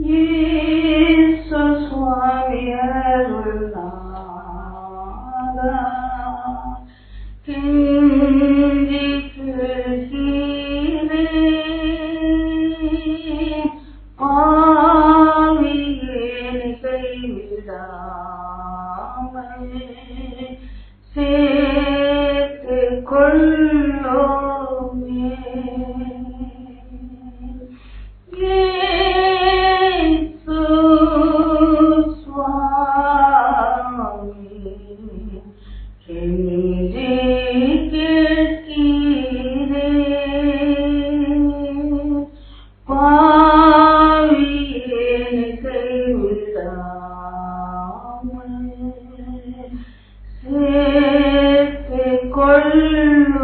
Yesu Swami Arunada Kendi Kirkire Paviyeni Kaividamai Sete Kollome Yesu Swami Kendi Kirkire Paviyeni Kaividamai Sete Kollome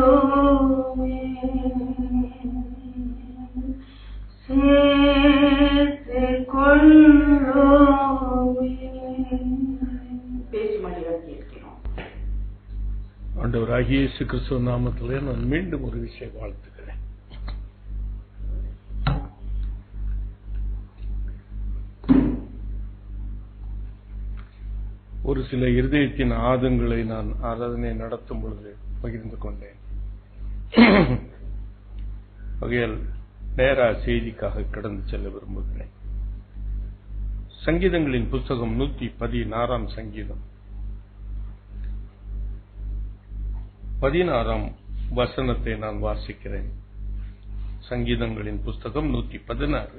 Sete Kollome பேசும்படியாக கேட்கிறோம். ஆண்டவராகிய இயேசு கிறிஸ்துவ நாமத்திலே நான் மீண்டும் ஒரு விஷயம் வாழ்த்துக்கிறேன். ஒரு சில இருதயத்தின் ஆதங்களை நான் ஆராதனை நடத்தும் பொழுது பகிர்ந்து கொண்டேன். வகையில் நேரா செய்திக்காக கடந்து செல்ல விரும்புகிறேன். சங்கீதங்களின் புஸ்தகம் 116 சங்கீதம் 16 வசனத்தை நான் வாசிக்கிறேன். சங்கீதங்களின் புஸ்தகம் 116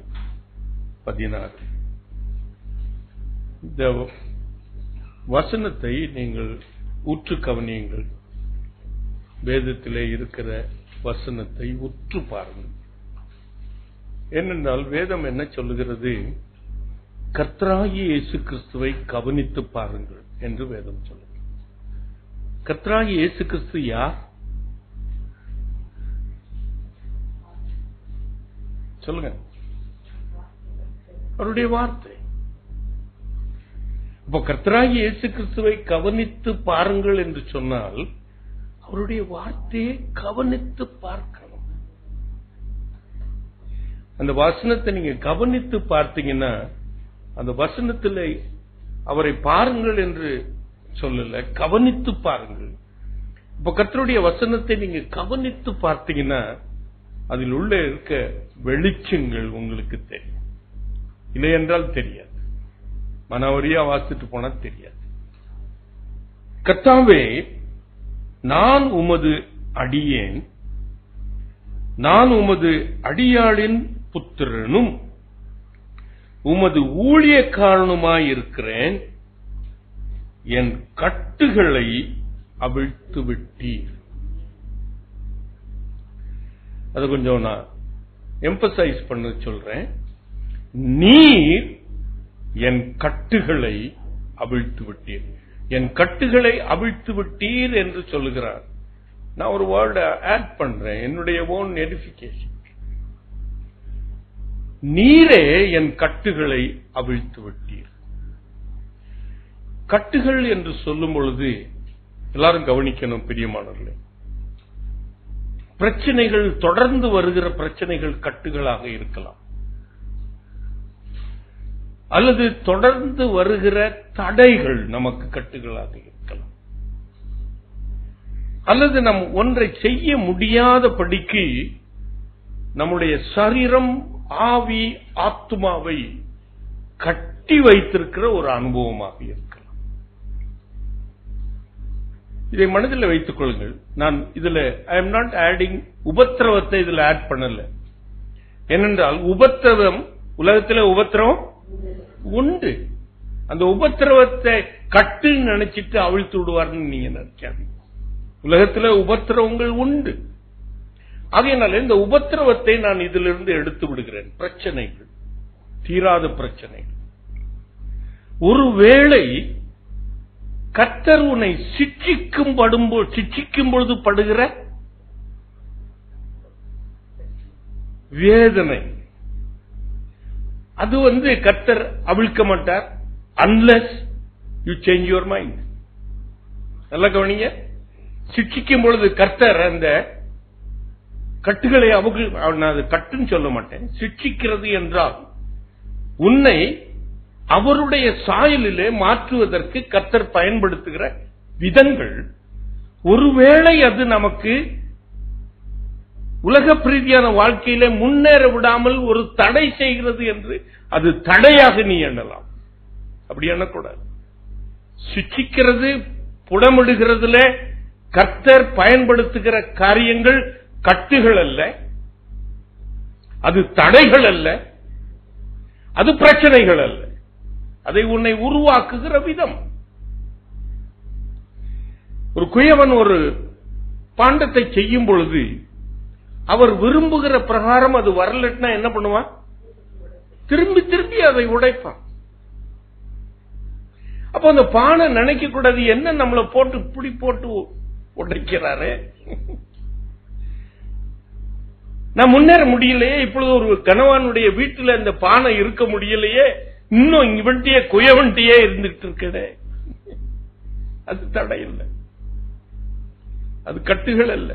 இந்த வசனத்தை நீங்கள் உற்று கவனியுங்கள். வேதத்திலே இருக்கிற வசனத்தை உற்று பாருங்கள். ஏனென்றால் வேதம் என்ன சொல்லுகிறது? கர்த்தராகிய இயேசு கிறிஸ்துவை கவனித்து பாருங்கள் என்று வேதம் சொல்லுகிறது. கர்த்தராகிய இயேசு கிறிஸ்து யார்? சொல்லுங்க. அவருடைய வார்த்தை. இப்ப கர்த்தராகிய இயேசு கிறிஸ்துவை கவனித்து பாருங்கள் என்று சொன்னால் அவருடைய வார்த்தையை கவனித்து பார்க்கணும். அந்த வசனத்தை நீங்க கவனித்து பார்த்தீங்கன்னா அந்த வசனத்தில் அவரை பாருங்கள் என்று சொல்லல, கவனித்து பாருங்கள். இப்ப கர்த்தருடைய வசனத்தை நீங்க கவனித்து பார்த்தீங்கன்னா அதில் உள்ள இருக்க வெளிச்சங்கள் உங்களுக்கு தெரியும். இல்லை என்றால் தெரியாது. மனவரியா வாசிட்டு போனா தெரியாது. கர்த்தாவே, நான் உமது அடியேன், நான் உமது அடியாளின் புத்திரனும் உமது ஊழியக்காரனுமாயிருக்கிறேன். என் கட்டுகளை அவிழ்த்து விட்டீர். அது கொஞ்சம் நான் எம்பசைஸ் பண்ண சொல்றேன். நீர் என் கட்டுகளை அவிழ்த்து விட்டீர். என் கட்டுகளை அவிழ்த்து விட்டீர் என்று சொல்லுகிறார். நான் ஒரு வேர்டு ஆட் பண்றேன், என்னுடைய ஓன் எடிபிகேஷன். நீரே என் கட்டுகளை அவிழ்த்து விட்டீர். கட்டுகள் என்று சொல்லும் பொழுது எல்லாரும் கவனிக்கணும் பிரியமானவர்களே. பிரச்சனைகள், தொடர்ந்து வருகிற பிரச்சனைகள் கட்டுகளாக இருக்கலாம், அல்லது தொடர்ந்து வருகிற தடைகள் நமக்கு கட்டுகளாக இருக்கலாம், அல்லது நம் ஒன்றை செய்ய முடியாதபடிக்கு நம்முடைய சரீரம், ஆவி, ஆத்மாவை கட்டி வைத்திருக்கிற ஒரு அனுபவமாக இருக்கலாம். இதை மனதில் வைத்துக் கொள்ளுங்கள். நான் இதுல ஐ எம் நாட் ஆடிங் உபத்திரவத்தை இதுல ஆட் பண்ணல. ஏனென்றால் உபத்திரவம், உலகத்தில் உபத்திரவம் உண்டு. அந்த உபத்திரவத்தை கட்டு நினைச்சிட்டு அவிழ்த்து விடுவார்னு நீங்க நினைக்காதீங்க. உலகத்தில் உபத்திரவங்கள் உண்டு. ஆகையினால இந்த உபத்திரவத்தை நான் இதிலிருந்து எடுத்து விடுகிறேன். பிரச்சனைகள், தீராத பிரச்சனைகள். ஒருவேளை கர்த்தர் உன்னை சிட்சிக்கும் பொழுது படுகிற வேதனை, அது கர்த்தர் அவிழ்க்க மாட்டார் unless you change your mind. நல்லா கவனிங்க. சிட்சிக்கும் பொழுது கர்த்தர் அந்த கட்டுகளை கட்டுன்னு சொல்ல மாட்டேன். சிட்சிக்கிறது என்றால் உன்னை அவருடைய சாயலிலே மாற்றுவதற்கு கர்த்தர் பயன்படுத்துகிற விதங்கள், ஒருவேளை அது நமக்கு உலக பிரீதியான வாழ்க்கையிலே முன்னேற விடாமல் ஒரு தடை செய்கிறது என்று அது தடையாக நீ எண்ணலாம். அப்படி எண்ணக்கூடாது. சுச்சிக்கிறது, புடமிடுகிறதுல கர்த்தர் பயன்படுத்துகிற காரியங்கள் கட்டுகள் அல்ல, அது தடைகள் அல்ல, அது பிரச்சனைகள் அல்ல. அதை உன்னை உருவாக்குகிற விதம். ஒரு குயவன் ஒரு பாண்டத்தை செய்யும் பொழுது அவர் விரும்புகிற பிரகாரம் அது வரலன்னா என்ன பண்ணுவான்? திரும்பி திரும்பி அதை உடைப்பான். அப்ப அந்த பானை நினைக்க கூடாது, என்ன நம்மளை போட்டு இப்படி போட்டு உடைக்கிறாரு, நான் முன்னேற முடியலையே, இப்பொழுது ஒரு கணவனுடைய வீட்டில் இந்த பானை இருக்க முடியலையே, இன்னும் இவன்ட்டியே குயவன்ட்டியே இருந்துட்டு இருக்கே. அது தடை இல்லை, அது கட்டுகள் அல்ல.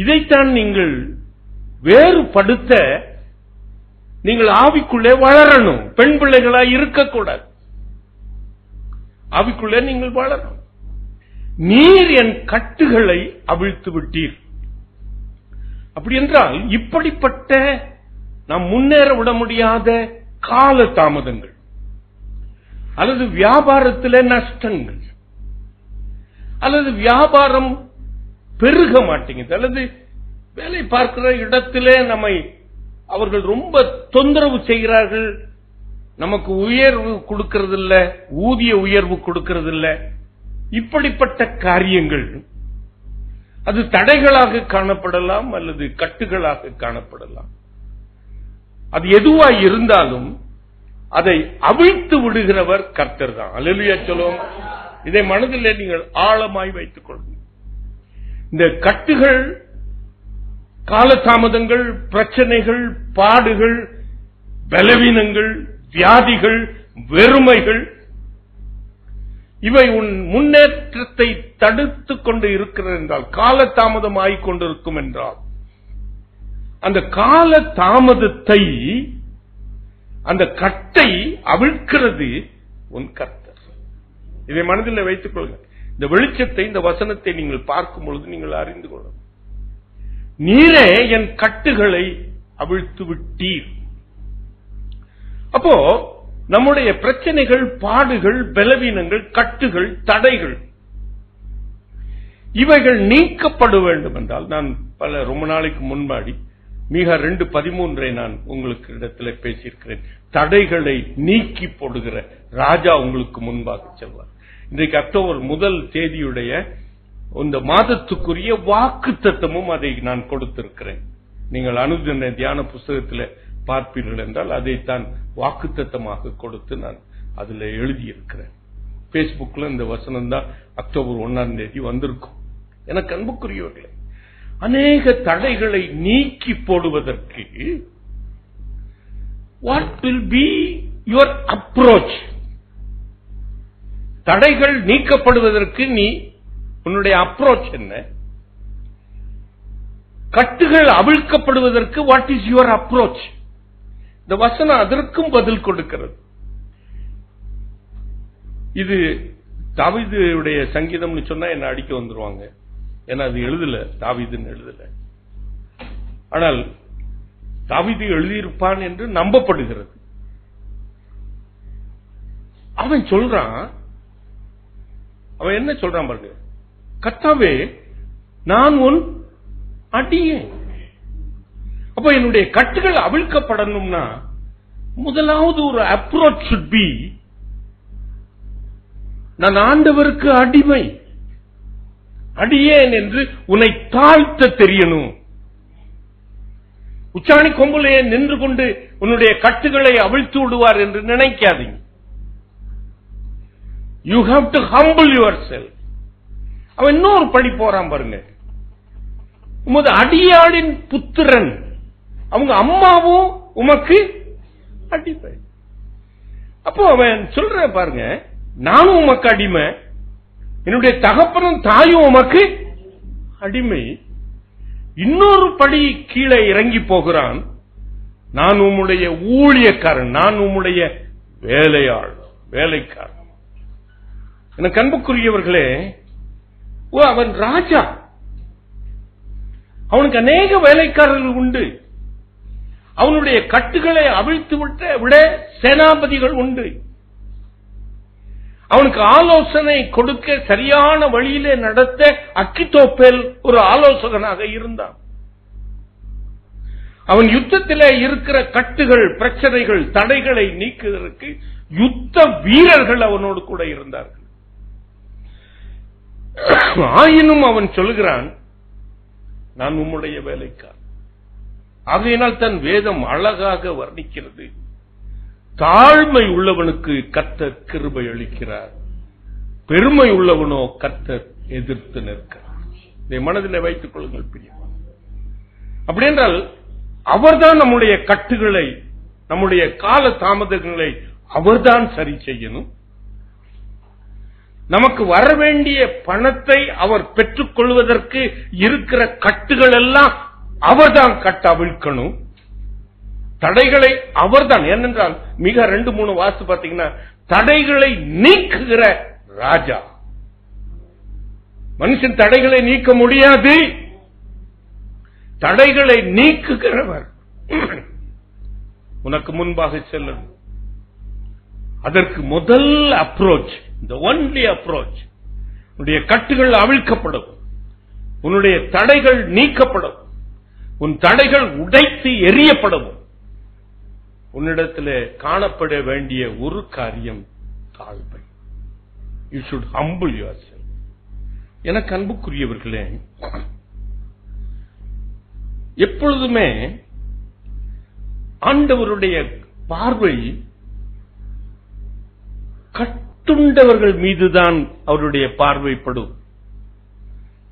இதைத்தான் நீங்கள் வேறுபடுத்த நீங்கள் ஆவிக்குள்ளே வளரணும். பெண் பிள்ளைகளா இருக்கக்கூடாது, ஆவிக்குள்ளே நீங்கள் வளரணும். நீர் என் கட்டுகளை அவிழ்த்து விட்டீர். அப்படி என்றால் இப்படிப்பட்ட நாம் முன்னேற விட முடியாத கால தாமதங்கள் அல்லது வியாபாரத்தில் நஷ்டங்கள் அல்லது வியாபாரம் பெருக மாட்டேங்குது அல்லது வேலை பார்க்கிற இடத்திலே நம்மை அவர்கள் ரொம்ப தொந்தரவு செய்கிறார்கள், நமக்கு உயர்வு கொடுக்கறதில்ல, ஊதிய உயர்வு கொடுக்கறதில்ல, இப்படிப்பட்ட காரியங்கள் அது தடைகளாக காணப்படலாம் அல்லது கட்டுகளாக காணப்படலாம். அது எதுவாய் இருந்தாலும் அதை அவிழ்த்து விடுகிறவர் கர்த்தர் தான். அல்லேலூயா சொல்லுவோம். இதை மனதில் நீங்கள் ஆழமாய் வைத்துக் கொள்ளுங்கள். இந்த கட்டுகள், காலதாமதங்கள், பிரச்சனைகள், பாடுகள், பலவீனங்கள், வியாதிகள், வெறுமைகள், இவை உன் முன்னேற்றத்தை தடுத்துக் கொண்டு இருக்கிறது என்றால், காலதாமதம் ஆகிக் கொண்டிருக்கும் என்றால், அந்த கால தாமதத்தை, அந்த கட்டை அவிழ்க்கிறது உன் கர்த்தர். இதை மனதில் வைத்துக் கொள்ளுங்கள். இந்த வெளிச்சத்தை, இந்த வசனத்தை நீங்கள் பார்க்கும் பொழுது நீங்கள் அறிந்து கொள்ளுங்கள். நீரே என் கட்டுகளை அவிழ்த்து விட்டீர். அப்போ நம்முடைய பிரச்சனைகள், பாடுகள், பலவீனங்கள், கட்டுகள், தடைகள் இவைகள் நீக்கப்பட வேண்டும் என்றால், நான் ரொம்ப நாளைக்கு முன்பாடி மீகா 2:13 நான் உங்களுக்கு இடத்துல பேசியிருக்கிறேன். தடைகளை நீக்கி போடுகிற ராஜா உங்களுக்கு முன்பாக செல்வார். இன்றைக்கு அக்டோபர் 1 தேதியுடைய இந்த மாதத்துக்குரிய வாக்குத்தத்தமும் அதை நான் கொடுத்திருக்கிறேன். நீங்கள் அனுதின தியான புஸ்தகத்தில் பார்ப்பீர்கள் என்றால் அதைத்தான் வாக்குத்தத்தமாக கொடுத்து நான் அதுல எழுதியிருக்கிறேன். பேஸ்புக்ல இந்த வசனம் தான் அக்டோபர் 1 தேதி வந்திருக்கும். எனக்கு அன்புக்குரியவர்களே, அநேக தடைகளை நீக்கி போடுவதற்கு what will be your approach? தடைகள் நீக்கப்படுவதற்கு நீ உன்னுடைய அப்ரோச் என்ன? கட்டுகள் அவிழ்க்கப்படுவதற்கு வாட் இஸ் யுவர் அப்ரோச்? இந்த வசனம் அதற்கும் பதில் கொடுக்கிறது. இது தாவீதுடைய சங்கீதம்னு சொன்னா என்ன அடிக்க வந்துருவாங்க. ஏன்னா அது எழுதல, தாவீதுன்னு எழுதல. ஆனால் தாவீது எழுதியிருப்பான் என்று நம்பப்படுகிறது. அவன் சொல்றான், அவன் என்ன சொல்றான் பாருங்க, கர்த்தாவே நான் உன் அடியேன். அப்ப என்னுடைய கட்டுகள் அவிழ்க்கப்படணும்னா முதலாவது ஒரு அப்ரோச் should be, நான் ஆண்டவருக்கு அடிமை, அடியேன் என்று உன்னை தாழ்த்த தெரியணும். உச்சாணி கொம்புலே நின்று கொண்டு உன்னுடைய கட்டுகளை அவிழ்த்து விடுவார் என்று நினைக்காதீங்க. You have to humble your self. அவன் இன்னொரு படி போறான் பாருங்க. உமது அடியாளின் புத்திரன், அவங்க அம்மாவும் உமக்கு அடிமை. அப்போ அவன் சொல்ற பாருங்க, நானும் உமக்கு அடிமை, என்னுடைய தகப்பனும் தாயும் உமக்கு அடிமை. இன்னொரு படி கீழே இறங்கி போகிறான், நான் உம்முடைய ஊழியக்காரன், நான் உம்முடைய வேலைக்காரன். எனக்கு அன்புக்குரியவர்களே, அவன் ராஜா, அவனுக்கு அநேக வேலைக்காரர்கள் உண்டு. அவனுடைய கட்டுகளை அவிழ்த்து விட சேனாபதிகள் உண்டு. அவனுக்கு ஆலோசனை கொடுக்க, சரியான வழியிலே நடத்த அக்கித்தோப்பேல் ஒரு ஆலோசகனாக இருந்தான். அவன் யுத்தத்திலே இருக்கிற கட்டுகள், பிரச்சனைகள், தடைகளை நீக்குவதற்கு யுத்த வீரர்கள் அவனோடு கூட இருந்தார்கள். ஆயினும் அவன் சொல்கிறான், நான் உம்முடைய வேலைக்காரன். ஆகையினால் தன் வேதம் அழகாக வர்ணிக்கிறது, தாழ்மை உள்ளவனுக்கு கர்த்தர் கிருபை அளிக்கிறார், பெருமை உள்ளவனோ கர்த்தர் எதிர்த்து நிற்கிறார். இதை மனதில் வைத்துக் கொள்ளுங்கள் பிரியமா. அப்படி என்றால் அவர்தான் நம்முடைய கட்டுகளை, நம்முடைய கால தாமதங்களை அவர்தான் சரி செய்யணும். நமக்கு வர வேண்டிய பணத்தை அவர் பெற்றுக் கொள்வதற்கு இருக்கிற கட்டுகள் எல்லாம் அவர்தான் கட்ட அவிழ்க்கணும். தடைகளை அவர்தான். ஏனென்றால் மிக 2-3 வாசு பார்த்தீங்கன்னா, தடைகளை நீக்குகிற ராஜா. மனுஷன் தடைகளை நீக்க முடியாது, தடைகளை நீக்குகிறவர் உனக்கு முன்பாக செல்லணும். அதற்கு முதல் அப்ரோச், the only approach, உன்னுடைய கட்டுகள் அவிழ்க்கப்படும், உன்னுடைய தடைகள் நீக்கப்படும், உன் தடைகள் உடைத்து எரியப்படும். உன்னிடத்தில் காணப்பட வேண்டிய ஒரு காரியம் தாழ்மை. You should humble yourself. எனக்கு அன்புக்குரியவர்களே, எப்பொழுதுமே ஆண்டவருடைய பார்வை கட்டுண்டவர்கள் மீதுதான் அவருடைய பார்வைப்படும்.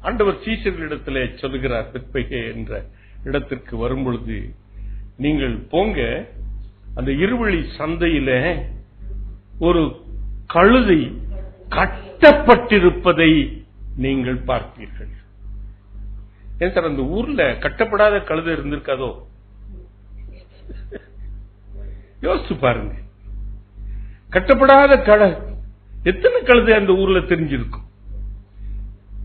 ஆண்டவர் சீஷர்களிடத்திலே சொல்லுகிறார், பெத்பகே என்ற இடத்திற்கு வரும்பொழுது, நீங்கள் போங்க, அந்த இருவழி சந்தையில ஒரு கழுதை கட்டப்பட்டிருப்பதை நீங்கள் பார்ப்பீர்கள். ஏன் சார், அந்த ஊர்ல கட்டப்படாத கழுதை இருந்திருக்காதோ? யோசிச்சு பாருங்க. கட்டப்படாத எத்தனை கழுதை அந்த ஊர்ல தெரிஞ்சிருக்கும்?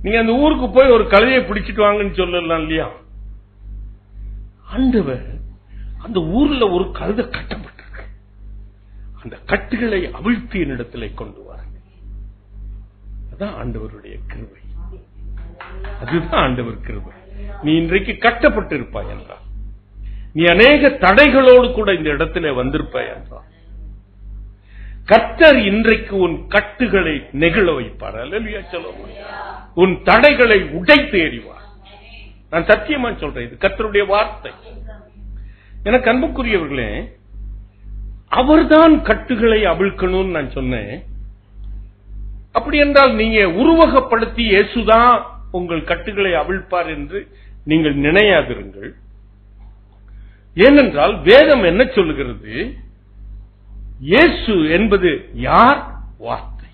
நீங்க அந்த ஊருக்கு போய் ஒரு கழுதையை பிடிச்சிட்டு வாங்கன்னு சொல்லலாம் இல்லையா? ஆண்டவர் அந்த ஊர்ல ஒரு கழுதை கட்டப்பட்டிருக்கு, அந்த கட்டுகளை அவிழ்த்து என்னிடத்திலே கொண்டு வாருங்க. அதான் ஆண்டவருடைய கிருபை, அதுதான் ஆண்டவர் கிருபை. நீ இன்றைக்கு கட்டப்பட்டிருப்பாய் என்றால், நீ அநேக தடைகளோடு கூட இந்த இடத்திலே வந்திருப்பாய் என்றால், கர்த்தர் இன்றைக்கு உன் கட்டுகளை நெகிழ வைப்பார். அல்லேலூயா சொல்லுவோம். உன் தடைகளை உடைத்து எறிவார். நான் சத்தியமா சொல்றேன், இது கர்த்தருடைய வார்த்தை. எனக்கு அன்புக்குரியவர்களே, அவர்தான் கட்டுகளை அவிழ்க்கணும்னு நான் சொன்னேன். அப்படி என்றால் நீங்க உருவகப்படுத்தி இயேசுதான் உங்கள் கட்டுகளை அவிழ்ப்பார் என்று நீங்கள் நினையாதிருங்கள். ஏனென்றால் வேதம் என்ன சொல்லுகிறது? இயேசு என்பது யார்? வார்த்தை.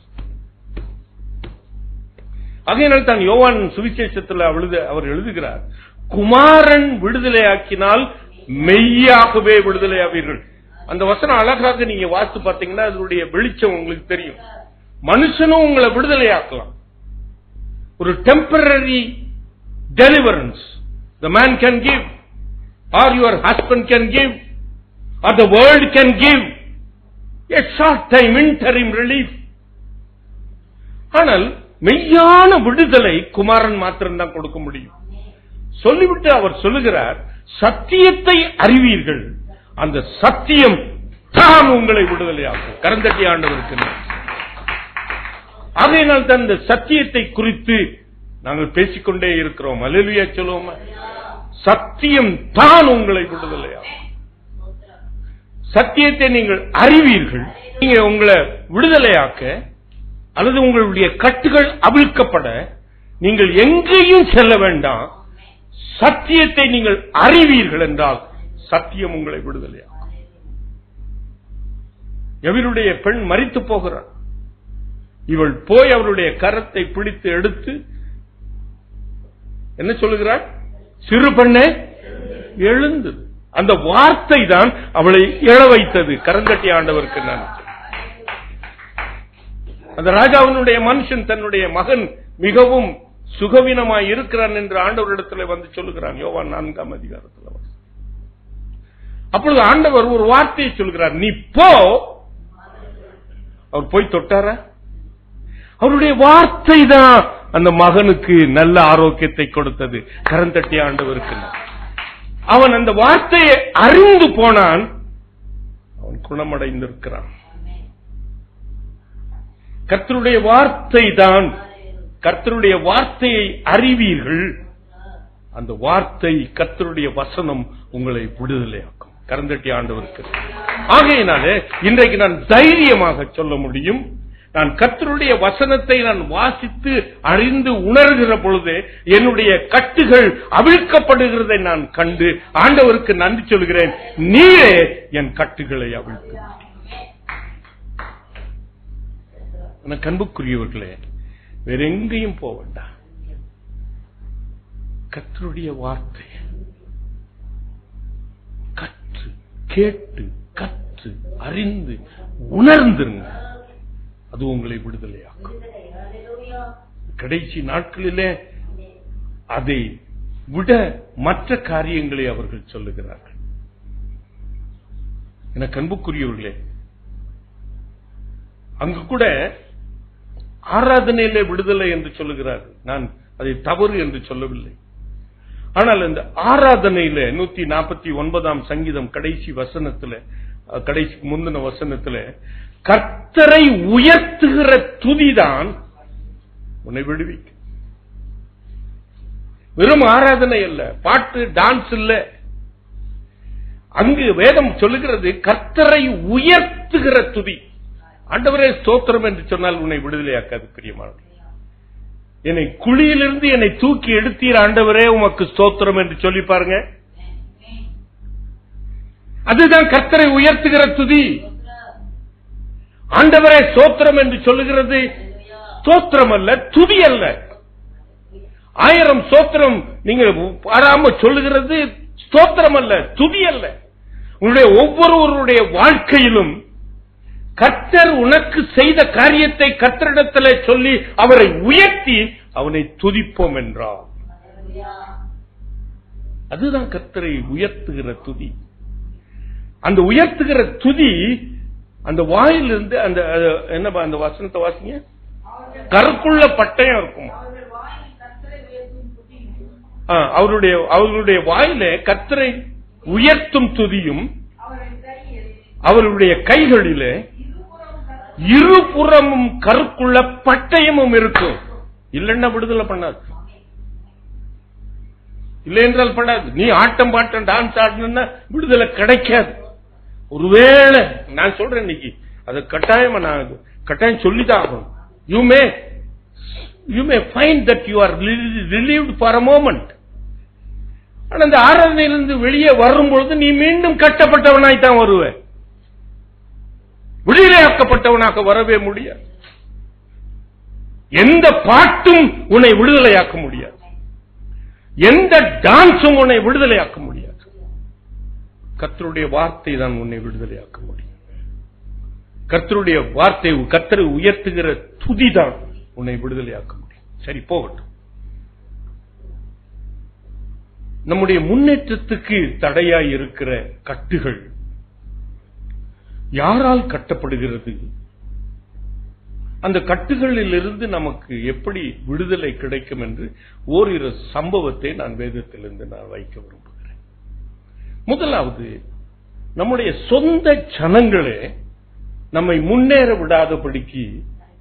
ஆகையினால் தான் யோவான் சுவிசேஷத்தில் அவர் எழுதுகிறார், குமாரன் விடுதலையாக்கினால் மெய்யாகவே விடுதலையாவீர்கள். அந்த வசனம் அழகாக நீங்க வாசித்து பார்த்தீங்கன்னா அதனுடைய வெளிச்சம் உங்களுக்கு தெரியும். மனுஷனும் உங்களை விடுதலையாக்கலாம். ஒரு temporary deliverance the man can give, or your husband can give, or the world can give a short time interim relief. ஆனால் மெய்யான விடுதலை குமாரன் மாத்திரம்தான் கொடுக்க முடியும். சொல்லிவிட்டு அவர் சொல்லுகிறார், சத்தியத்தை அறிவீர்கள், அந்த சத்தியம் தான் உங்களை விடுதலையாக்கும். கரந்தட்டி ஆண்டவருக்கு. ஆகையினால் தான் இந்த சத்தியத்தை குறித்து நாங்கள் பேசிக்கொண்டே இருக்கிறோம். அல்லேலூயா சொல்லுவோம். சத்தியம் தான் உங்களை விடுதலையாகும். சத்தியத்தை நீங்கள் அறிவீர்கள். நீங்க உங்களை விடுதலையாக்க அல்லது உங்களுடைய கட்டுகள் அவிழ்க்கப்பட நீங்கள் எங்கேயும் செல்ல வேண்டாம். சத்தியத்தை நீங்கள் அறிவீர்கள் என்றால் சத்தியம் உங்களை விடுதலையாகும். எவருடைய பெண் மரித்து போகிறார், இவள் போய் அவருடைய கரத்தை பிடித்து எடுத்து என்ன சொல்லுகிறார்? சிறு பெண்ணே எழுந்து. அந்த வார்த்தை தான் அவளை எழ வைத்தது. கரந்தட்டி ஆண்டவருக்கு நான் அந்த ராஜாவினுடைய மனுஷன் தன்னுடைய மகன் மிகவும் சுகவீனமாய் இருக்கிறான் என்று ஆண்டவரிடத்தில் வந்து சொல்லுகிறான். யோவான் 4ஆம் அதிகாரத்தில். அப்பொழுது ஆண்டவர் ஒரு வார்த்தையை சொல்கிறார், நீ போ. அவர் போய் தொட்டாரா? அவருடைய வார்த்தை தான் அந்த மகனுக்கு நல்ல ஆரோக்கியத்தை கொடுத்தது. கரந்தட்டி ஆண்டவருக்கு. அவன் அந்த வார்த்தையை அறிந்து போனான், அவன் குணமடைந்திருக்கிறான். கர்த்தருடைய வார்த்தை தான். கர்த்தருடைய வார்த்தையை அறிவீர்கள். அந்த வார்த்தை கர்த்தருடைய வசனம் உங்களை விடுதலையாக்கும். கரந்தட்டி ஆண்டவருக்கு. ஆகையினாலே இன்றைக்கு நான் தைரியமாக சொல்ல முடியும், நான் கர்த்தருடைய வசனத்தை நான் வாசித்து அறிந்து உணர்கிற பொழுது என்னுடைய கட்டுகள் அவிழ்க்கப்படுகிறதை நான் கண்டு ஆண்டவருக்கு நன்றி சொல்கிறேன். நீரே என் கட்டுகளை அவிழ்த்து. அன்புக்குரியவர்களே, வேற எங்கேயும் போக வேண்டாம். கர்த்தருடைய வார்த்தை கற்று கேட்டு கற்று அறிந்து உணர்ந்துருங்க. அது உங்களை விடுதலையாக்கும். கடைசி நாட்களிலே அதை விட மற்ற காரியங்களை அவர்கள் சொல்லுகிறார்கள். எனக்கு அன்புக்குரியவர்களே, அங்கு கூட ஆராதனையிலே விடுதலை என்று சொல்லுகிறார்கள். நான் அதை தவறு என்று சொல்லவில்லை. ஆனால் இந்த ஆராதனையில 149ஆம் சங்கீதம் கடைசி வசனத்துல, கடைசி முந்தின வசனத்துல, கர்த்தரை உயர்த்துகிற துதிதான் உன்னை விடுவிக்கும். வெறும் ஆராதனை அல்ல, பாட்டு டான்ஸ் இல்ல. அங்கு வேதம் சொல்லுகிறது கர்த்தரை உயர்த்துகிற துதி. ஆண்டவரே ஸ்தோத்திரம் என்று சொன்னால் உன்னை விடுதலையாக்காது. பிரியமானவர்களே, என்னை குழியிலிருந்து என்னை தூக்கி எடுத்தீர் ஆண்டவரே, உமக்கு ஸ்தோத்திரம் என்று சொல்லி பாருங்க. அதுதான் கர்த்தரை உயர்த்துகிற துதி. ஆண்டவரே ஸ்தோத்திரம் என்று சொல்லுகிறது ஸ்தோத்திரம் அல்ல, துதி அல்ல. 1000 ஸ்தோத்திரம் நீங்க பாராம சொல்லுகிறது ஸ்தோத்திரம் அல்ல, துதி அல்ல. உன்னுடைய ஒவ்வொருவருடைய வாழ்க்கையிலும் கர்த்தர் உனக்கு செய்த காரியத்தை கர்த்தரிடத்தில் சொல்லி அவரை உயர்த்தி அவனை துதிப்போம் என்றார். அதுதான் கர்த்தரை உயர்த்துகிற துதி. அந்த உயர்த்துகிற துதி அந்த வாயிலிருந்து அந்த என்ன அந்த வசனத்தை வாசிங்க. கருக்குள்ள பட்டயம் இருக்கும். அவர்களுடைய வாயில கர்த்தரை உயர்த்தும் துதியும் அவருடைய கைகளிலே இருபுறமும் கருக்குள்ள பட்டயமும் இருக்கும். இல்லைன்னா விடுதலை பண்ணாது. இல்லை என்றால் பண்ணாது. நீ ஆட்டம் பாட்டம் டான்ஸ் ஆடணும்னா விடுதலை கிடைக்காது. ஒருவேளை நான் சொல்றேன் இன்னைக்கு அது கட்டாயம் சொல்லிதான் ஆகும். You may find that you are relieved for a moment. ஆனா அந்த ஆராதனையிலிருந்து வெளியே வரும்பொழுது நீ மீண்டும் கட்டப்பட்டவனாய்த்தான் வருவ. விடுதலையாக்கப்பட்டவனாக வரவே முடியாது. எந்த பாட்டும் உன்னை விடுதலையாக்க முடியாது. எந்த டான்ஸும் உன்னை விடுதலையாக்க முடியாது. கர்த்தருடைய வார்த்தை தான் உன்னை விடுதலையாக்க முடியும். கர்த்தருடைய வார்த்தை, கர்த்தரை உயர்த்துகிற துதிதான் உன்னை விடுதலையாக்க முடியும். சரி, போகட்டும். நம்முடைய முன்னேற்றத்துக்கு தடையாய் இருக்கிற கட்டுகள் யாரால் கட்டப்படுகிறது? அந்த கட்டுகளில் இருந்து நமக்கு எப்படி விடுதலை கிடைக்கும் என்று ஓரிரு சம்பவத்தை நான் வேதத்திலிருந்து நான் வைக்க விரும்புகிறேன். முதலாவது, நம்முடைய சொந்த ஜனங்களே நம்மை முன்னேற விடாதபடிக்கு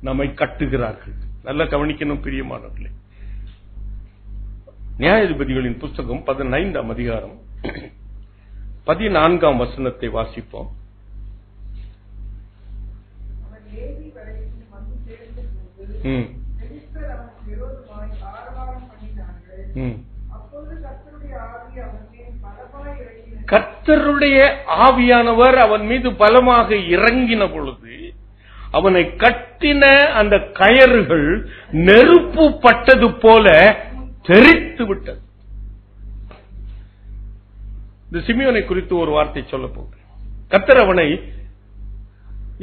நம்மை கட்டுகிறார்கள். நல்லா கவனிக்கணும் பிரியமானவர்களே. நியாயாதிபதிகளின் புஸ்தகம் 15ஆம் அதிகாரம் 14ஆம் வசனத்தை வாசிப்போம். கர்த்தருடைய ஆவியானவர் அவன் மீது பலமாக இறங்கின பொழுது அவனை கட்டின அந்த கயறுகள் நெருப்பு பட்டது போல தெரித்து விட்டது. இந்த சிமியோனை குறித்து ஒரு வார்த்தை சொல்ல போகிறேன். கர்த்தர் அவனை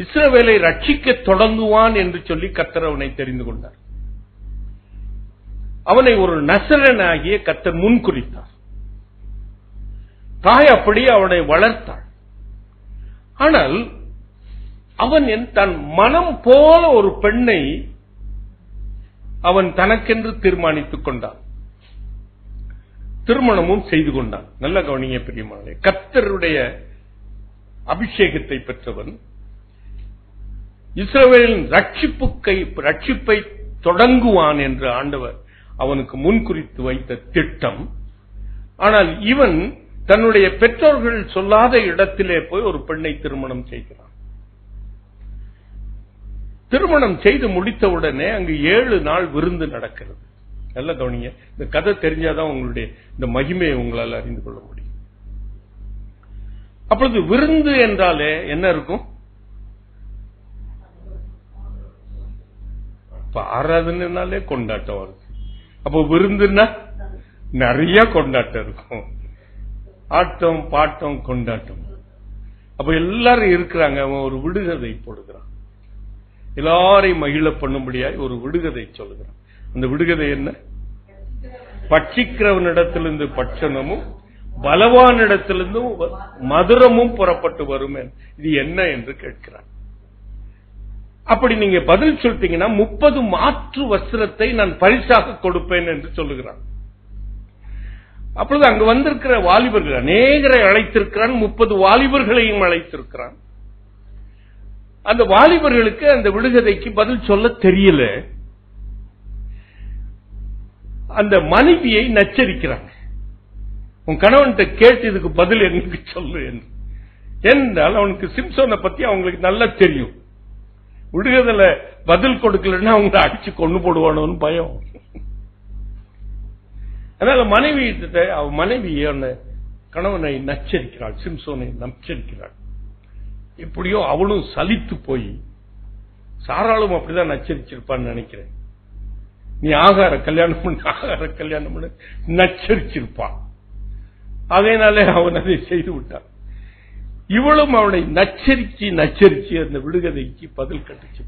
இஸ்ரவேலை ரட்சிக்க தொடங்குவான் என்று சொல்லி கர்த்தர் அவனை தெரிந்து கொண்டார். அவனை ஒரு நசரனாகிய கர்த்தர் முன்குறித்தார். தாய் அப்படி அவனை வளர்த்தாள். ஆனால் அவன் தன் மனம் போல ஒரு பெண்ணை அவன் தனக்கென்று தீர்மானித்துக் கொண்டான். திருமணமும் செய்து கொண்டான். நல்ல கவனிங்க பிரியமானவர்களே, கர்த்தருடைய அபிஷேகத்தை பெற்றவன், இஸ்ரவேலின் ரட்சிப்பை தொடங்குவான் என்று ஆண்டவர் அவனுக்கு முன்குறித்து வைத்த திட்டம். ஆனால் இவன் தன்னுடைய பெற்றோர்கள் சொல்லாத இடத்திலே போய் ஒரு பெண்ணை திருமணம் செய்கிறான். திருமணம் செய்து முடித்தவுடனே அங்கு 7 நாள் விருந்து நடக்கிறது. நல்ல கவனிங்க, இந்த கதை தெரிஞ்சாதான் உங்களுடைய இந்த மகிமையை உங்களால் அறிந்து கொள்ள முடியும். அப்பொழுது விருந்து என்றாலே என்ன இருக்கும்? ஆராதனைனாலே கொண்டாட்டம் வருது. அப்போ விருந்துன்னா நிறைய கொண்டாட்டம் இருக்கும். ஆட்டம் பாட்டம் கொண்டாட்டம். அப்ப எல்லாரும் இருக்கிறாங்க. அவன் ஒரு விடுகதை போடுகிறான். எல்லாரையும் மகிழ பண்ணும்படியாய் ஒரு விடுகதை சொல்லுகிறான். அந்த விடுகதை என்ன? பட்சிக்கிறவனிடத்திலிருந்து பட்சணமும் பலவானிடத்திலிருந்தும் மதுரமும் புறப்பட்டு வரும். இது என்ன என்று கேட்கிறான். அப்படி நீங்க பதில் சொல்லிட்டீங்கன்னா 30 மாற்று வஸ்திரத்தை நான் பரிசாக கொடுப்பேன் என்று சொல்லுகிறான். அப்பொழுது அங்கு வந்திருக்கிற வாலிபர்கள் அநேகரை அழைத்திருக்கிறான். 30 வாலிபர்களையும் அழைத்திருக்கிறான். அந்த வாலிபர்களுக்கு அந்த விடுகதைக்கு பதில் சொல்ல தெரியல. அந்த மனைவியை நச்சரிக்கிறாங்க. உன் கணவன்கிட்ட கேட்டு இதுக்கு பதில் எனக்கு சொல்லு என்று. என்றால் அவனுக்கு சிம்சோனை பத்தி அவங்களுக்கு நல்லா தெரியும். விடுகதையில பதில் கொடுக்கலன்னா அவங்க அடிச்சு கொண்டு போடுவானோன்னு பயம். அதனால மனைவி கணவனை நச்சரிக்கிறாள், சிம்சோனை நச்சரிக்கிறாள். எப்படியோ அவளும் சலித்து போய், சாராளும் அப்படிதான் நச்சரிச்சிருப்பான்னு நினைக்கிறேன், நீ ஆகார கல்யாணம் பண்ணு நச்சரிச்சிருப்பான். அதனாலே அவன் அதை செய்து விட்டான். இவளும் அவனை நச்சரிச்சு அந்த விடுகதைக்கு பதில் கட்டுச்சு.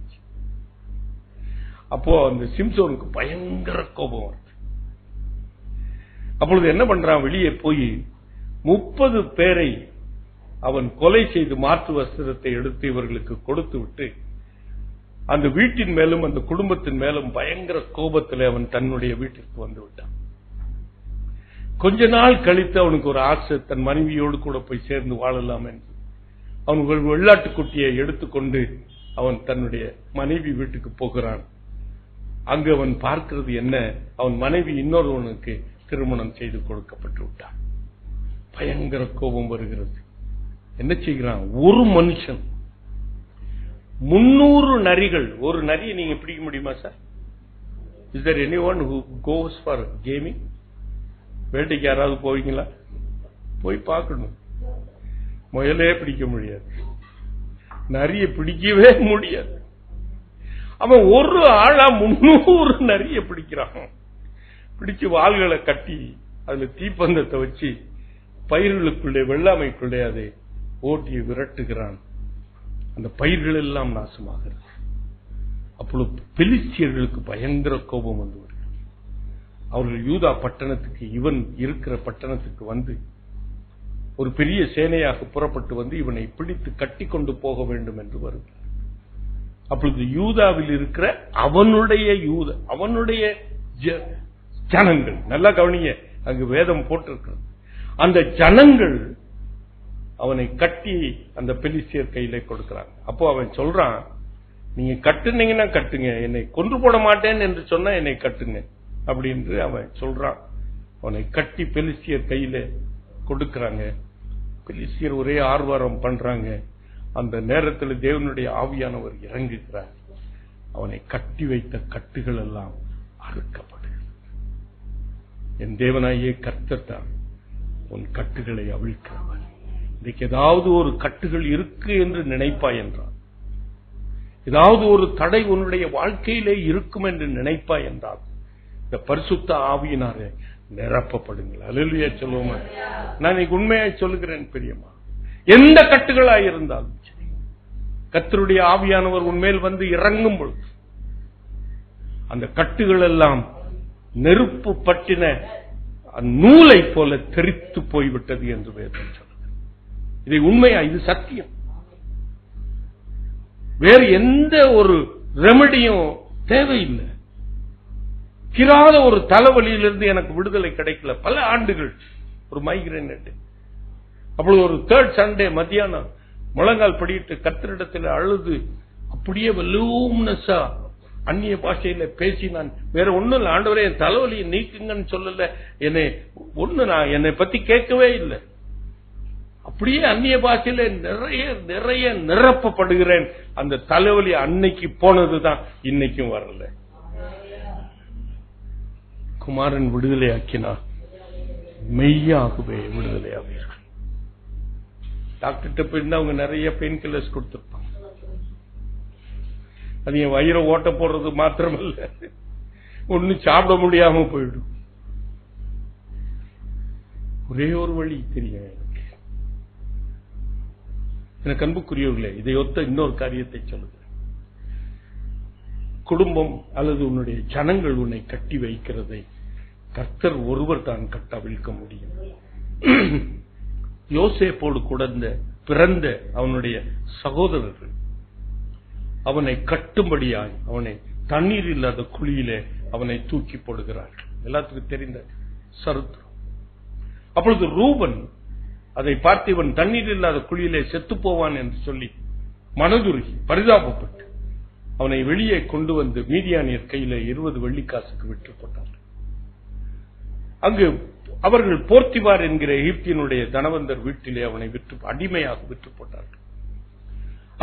அப்போ அந்த சிம்சோனுக்கு பயங்கர கோபம் வருது. அப்பொழுது என்ன பண்றான்? வெளியே போய் 30 பேரை அவன் கொலை செய்து மாற்று வஸ்திரத்தை எடுத்து இவர்களுக்கு கொடுத்து விட்டு அந்த வீட்டின் மேலும் அந்த குடும்பத்தின் மேலும் பயங்கர கோபத்தில் அவன் தன்னுடைய வீட்டிற்கு வந்து விட்டான். கொஞ்ச நாள் கழித்து அவனுக்கு ஒரு ஆசை, தன் மனைவியோடு கூட போய் சேர்ந்து வாழலாம் என்று அவன் வெள்ளாட்டுக்குட்டியை எடுத்துக்கொண்டு அவன் தன்னுடைய மனைவி வீட்டுக்கு போகிறான். அங்கு அவன் பார்க்கிறது என்ன? அவன் மனைவி இன்னொருவனுக்கு திருமணம் செய்து கொடுக்கப்பட்டு விட்டான். பயங்கர கோபம் வருகிறது. என்ன செய்கிறான்? ஒரு மனுஷன் 300 நரிகள். ஒரு நரியை நீங்க பிடிக்க முடியுமா sir? Is there anyone who goes for gaming? வேட்டைக்கு யாராவது போவீங்களா? போய் பார்க்கணும். முயலே பிடிக்க முடியாது, நரியை பிடிக்கவே முடியாது. அவன் ஒரு ஆளா 300 நரியை பிடிக்கிறான். பிடிச்சு வாள்களை கட்டி அதுல தீப்பந்தத்தை வச்சு பயிர்களுக்குள்ளே வெள்ளாமைக்குள்ளே அதை ஓட்டி விரட்டுகிறான். அந்த பயிர்கள் எல்லாம் நாசமாகிறது. அப்பொழுது பெலிஸ்தியர்களுக்கு பயங்கர கோபம் வந்து வருகிறது. அவர்கள் யூதா பட்டணத்துக்கு, இவன் இருக்கிற பட்டணத்துக்கு வந்து ஒரு பெரிய சேனையாக புறப்பட்டு வந்து இவனை பிடித்து கட்டி கொண்டு போக வேண்டும் என்று வருகிறார். அப்பொழுது யூதாவில் இருக்கிற அவனுடைய ஜனங்கள், நல்லா கவனிங்க, அங்கு வேதம் போட்டிருக்கிறது, அந்த ஜனங்கள் அவனை கட்டி அந்த பெலிஸ்தியர் கையில கொடுக்கிறாங்க. அப்போ அவன் சொல்றான், நீங்க கட்டுனீங்கன்னா கட்டுங்க, என்னை கொன்று போட மாட்டேன் என்று சொன்னா என்னை கட்டுங்க அப்படின்னு அவன் சொல்றான். அவனை கட்டி பெலிஸ்தியர் கையில கொடுக்கிறாங்க. பெலிஸ்தியர் ஒரே ஆர்வாரம் பண்றாங்க. அந்த நேரத்தில் தேவனுடைய ஆவியானவர் இறங்குகிறார். அவனை கட்டி வைத்த கட்டுகள் எல்லாம் அறுக்கப்படுகிறது. என் தேவனாயே கர்த்தர் தான் உன் கட்டுகளை அவிழ்க்கிறவர். இன்றைக்கு ஏதாவது ஒரு கட்டுகள் இருக்கு என்று நினைப்பாய் என்றால், ஏதாவது ஒரு தடை உன்னுடைய வாழ்க்கையிலே இருக்கும் என்று நினைப்பாய் என்றால், இந்த பரிசுத்த ஆவியினாரே நிரப்பப்படுங்கள். அல்லேலூயா சொல்லுவோமா? நான் இன்னைக்கு உண்மையாய் சொல்லுகிறேன் பெரியம்மா, எந்த கட்டுகளாய் இருந்தாலும் கர்த்தருடைய ஆவியானவர் உன்மேல் வந்து இறங்கும் பொழுது அந்த கட்டுகள் எல்லாம் நெருப்பு பற்றின நூலை போல தெரித்து போய்விட்டது என்று வேதம் சொல்லுது. இதை உண்மையா, இது சத்தியம். வேறு எந்த ஒரு ரெமடியும் தேவையில்லை. கிராத ஒரு தலைவலியிலிருந்து எனக்கு விடுதலை கிடைக்கல, பல ஆண்டுகள். ஒரு மைக்ரேன். அப்பொழுது ஒரு தேர்ட் சண்டே மத்தியானம் முழங்கால் படிட்டு கர்த்தரிடத்தில் அழுது அப்படியே வலூம்னஸா அந்நிய பாஷையில பேசி, நான் வேற ஒண்ணும் இல்ல, ஆண்டவரே என் தலைவலியை நீக்குங்கன்னு சொல்லல, என்னை பத்தி கேட்கவே இல்லை. அப்படியே அந்நிய பாஷையில நிறைய நிறைய நிரப்பப்படுகிறேன். அந்த தலைவலி அன்னைக்கு போனதுதான், இன்னைக்கும் வரல. குமாரன் விடுதலையாக்கினார், மெய்யாகவே விடுதலையாவீர்கள். டாக்டர்கிட்ட போயிருந்தா அவங்க நிறைய பெயின் கில்லர்ஸ் கொடுத்திருப்பாங்க. அது என் வயிறை ஓட்ட போடுறது மாத்திரமல்ல, ஒண்ணு சாப்பிட முடியாம போயிடும். ஒரே ஒரு வழி தெரியும் எனக்கு அன்புக்குரியவர்களே. இதை ஒத்த இன்னொரு காரியத்தை சொல்லுகிறேன். குடும்பம் அல்லது உன்னுடைய ஜனங்கள் உன்னை கட்டி வைக்கிறதை கர்த்தர் ஒருவர் தான் கட்டவிழ்க்க முடியும். யோசேப்போடு கூட பிறந்த அவனுடைய சகோதரர்கள் அவனை கட்டும்படியாய் அவனை தண்ணீர் இல்லாத குழியிலே அவனை தூக்கி போடுகிறார்கள். எல்லாத்துக்கும் தெரிந்த சரித்திரம். அப்பொழுது ரூபன் அதை பார்த்து இவன் தண்ணீர் இல்லாத குழியிலே செத்து போவான் என்று சொல்லி மனதுருகி பரிதாபப்பட்டு அவனை வெளியே கொண்டு வந்து மீதியானியர் கையிலே 20 வெள்ளிக்காசுக்கு விற்று போட்டார். அங்கு அவர்கள் போர்த்திபார் என்கிற எகிப்தியனுடைய தனவந்தர் வீட்டிலே அவனை அடிமையாக விற்று போட்டார்கள்.